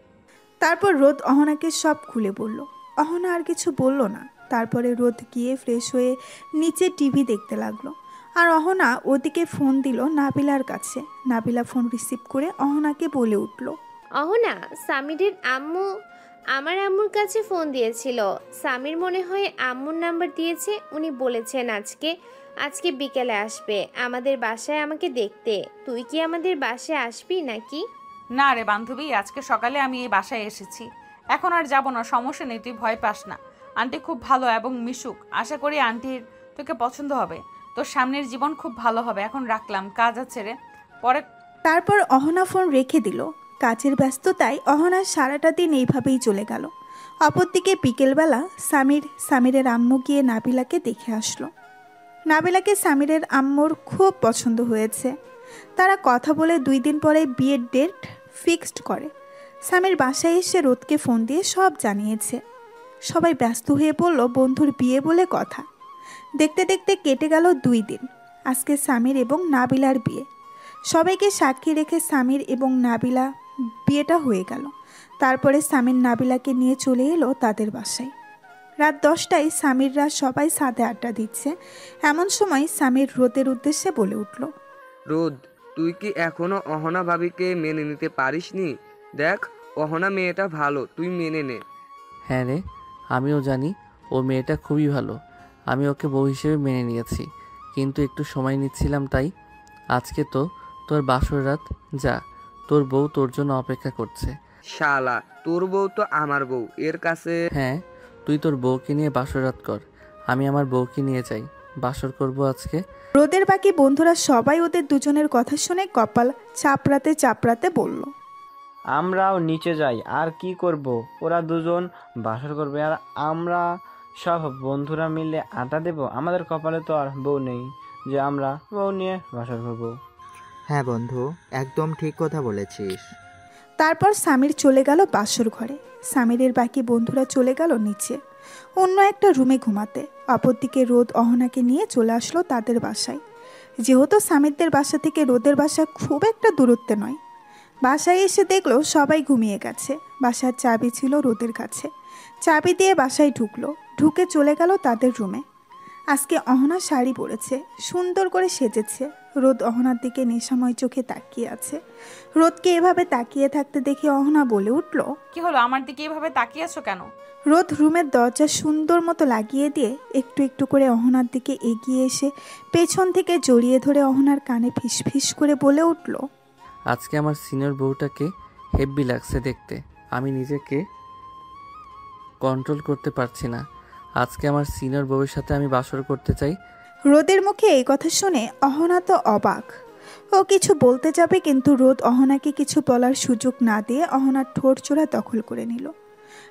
তারপর রোদ অহনাকে সব খুলে বলল। অহনা আর কিছু বলল না। তারপরে রোদ গিয়ে ফ্রেশ হয়ে নিচে টিভি দেখতে লাগলো। আর অহনা ওদিকে ফোন দিল নাবিলার কাছে। নাবিলা ফোন রিসিভ করে অহনাকে বলে উঠল, অহনা, সামিরের আম্মু আমার আম্মুর কাছে ফোন দিয়েছিল। সামির মনে হয় আম্মুর নাম্বার দিয়েছে। উনি বলেছেন আজকে বিকেলে আসবে আমাদের বাসায় আমাকে দেখতে। তুই কি আমাদের বাসায় আসবি নাকি? না রে বান্ধবী, আজকে সকালে আমি এই বাসায় এসেছি, এখন আর যাব না। সমস্যা নেই, তুই ভয় পাস না। আন্টি খুব ভালো এবং মিশুক। আশা করি আন্টির তোকে পছন্দ হবে। তোর সামনের জীবন খুব ভালো হবে। এখন রাখলাম, কাজ আছে রে, পরে। তারপর অহনা ফোন রেখে দিল। কাজের ব্যস্ততায় অহনা সারাটা দিন এইভাবেই চলে গেল। অপরদিকে বিকেলবেলা সামিরের আম্মু গিয়ে নাবিলাকে দেখে আসলো। নাবিলাকে সামিরের আম্মুর খুব পছন্দ হয়েছে। তারা কথা বলে 2 দিন পরে বিয়ের ডেট ফিক্সড করে। সামির বাসায় এসে রোদকে ফোন দিয়ে সব জানিয়েছে। সবাই ব্যস্ত হয়ে পড়ল বন্ধুর বিয়ে বলে কথা। দেখতে দেখতে কেটে গেল 2 দিন। আজকে সামির এবং নাবিলার বিয়ে। সবাইকে সাক্ষী রেখে সামির এবং নাবিলা বিয়েটা হয়ে গেল। তারপরে সামির নাবিলাকে নিয়ে চলে এলো তাদের বাসায়। রাত 10টায় সামিররা সবাই সাথে আড্ডা দিচ্ছে। এমন সময় সামির রোদের উদ্দেশ্যে বলে উঠল, রোদ, তুই কি এখনো অহনা ভাবিকে মেনে নিতে পারিসনি? দেখ, অহনা মেয়েটা ভালো, তুই মেনে নে। হ্যাঁ রে, আমিও জানি ও মেয়েটা খুবই ভালো। আমি ওকে বউ হিসেবে মেনে নিয়েছি, কিন্তু একটু সময় নিচ্ছিলাম তাই। আজকে তো তোর বাসর রাত, যা, তোর বউ তোর জন্য অপেক্ষা করছে। শালা, তোর বউ তো আমার বউ, এর কাছে। হ্যাঁ, তুই তোর বউকে নিয়ে বাসর রাত কর, আমি আমার বউকে নিয়ে যাই, বাসর করব আজকে। রোদের বাকি বন্ধুরা সবাই ওদের দুজনের কথা শুনে কপাল চাপড়াতে চাপড়াতে বলল, আমরাও নিচে যাই, আর কি করব? ওরা দুজন বাসর করবে আর আমরা সব বন্ধুরা মিলে আড্ডা দেব। আমাদের কপালে তো আর বউ নেই যে আমরা বউ নিয়ে বাসর করব। হ্যাঁ বন্ধু, একদম ঠিক কথা বলেছিস। তারপর সামির চলে গেল বাসর ঘরে। সামিরের বাকি বন্ধুরা চলে গেল নিচে অন্য একটা রুমে ঘুমাতে। অপরদিকে রোদ অহনাকে নিয়ে চলে আসলো তাদের বাসায়। যেহেতু সামিরদের বাসা থেকে রোদের বাসা খুব একটা দূরত্বে নয়। বাসায় এসে দেখলো সবাই ঘুমিয়ে গেছে। বাসার চাবি ছিল রোদের কাছে। চাবি দিয়ে বাসায় ঢুকলো, ঢুকে চলে গেল তাদের রুমে। আজকে অহনা শাড়ি পরেছে, সুন্দর করে সেজেছে। রোদ অহনার দিকে নেশাময় চোখে তাকিয়ে আছে। রোদকে এভাবে তাকিয়ে থাকতে দেখে অহনা বলে উঠল, কি হলো, আমার দিকে এভাবে তাকিয়ে আছো কেন? রোদ রুমের দরজা সুন্দর মতো লাগিয়ে দিয়ে একটু একটু করে অহনার দিকে এগিয়ে এসে পেছন থেকে জড়িয়ে ধরে অহনার কানে ফিসফিস করে বলে উঠল, আজকে আমার সিনিয়র বউটাকে হেব্বি লাগছে দেখতে। আমি নিজেকে কন্ট্রোল করতে পারছি না। আজকে আমার সিনিয়র বউয়ের সাথে আমি বাসর করতে চাই। রোদের মুখে এই কথা শুনে অহনা তো অবাক। ও কিছু বলতে যাবে, কিন্তু রোদ অহনাকে কিছু বলার সুযোগ না দিয়ে অহনার ঠোঁট চোরা দখল করে নিল।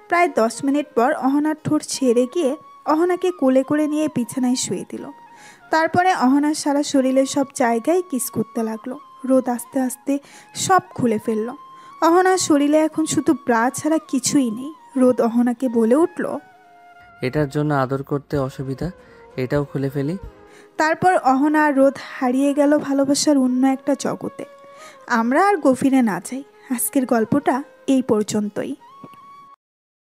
প্রায় 10 মিনিট পর অহনার ঠোঁট ছেড়ে গিয়ে অহনাকে কোলে করে নিয়ে বিছানায় শুয়ে দিল। তারপরে অহনার সারা শরীরের সব জায়গায় কিস করতে লাগলো। রোদ আস্তে আস্তে সব খুলে ফেলল। অহনার শরীরে এখন শুধু ব্রা ছাড়া কিছুই নেই। রোদ অহনাকে বলে উঠল, এটার জন্য আদর করতে অসুবিধা, এটাও খুলে ফেলি। তারপর অহনা আর রোদ হারিয়ে গেল ভালোবাসার অন্য একটা জগতে। আমরা আর গভীরে না যাই, আজকের গল্পটা এই পর্যন্তই।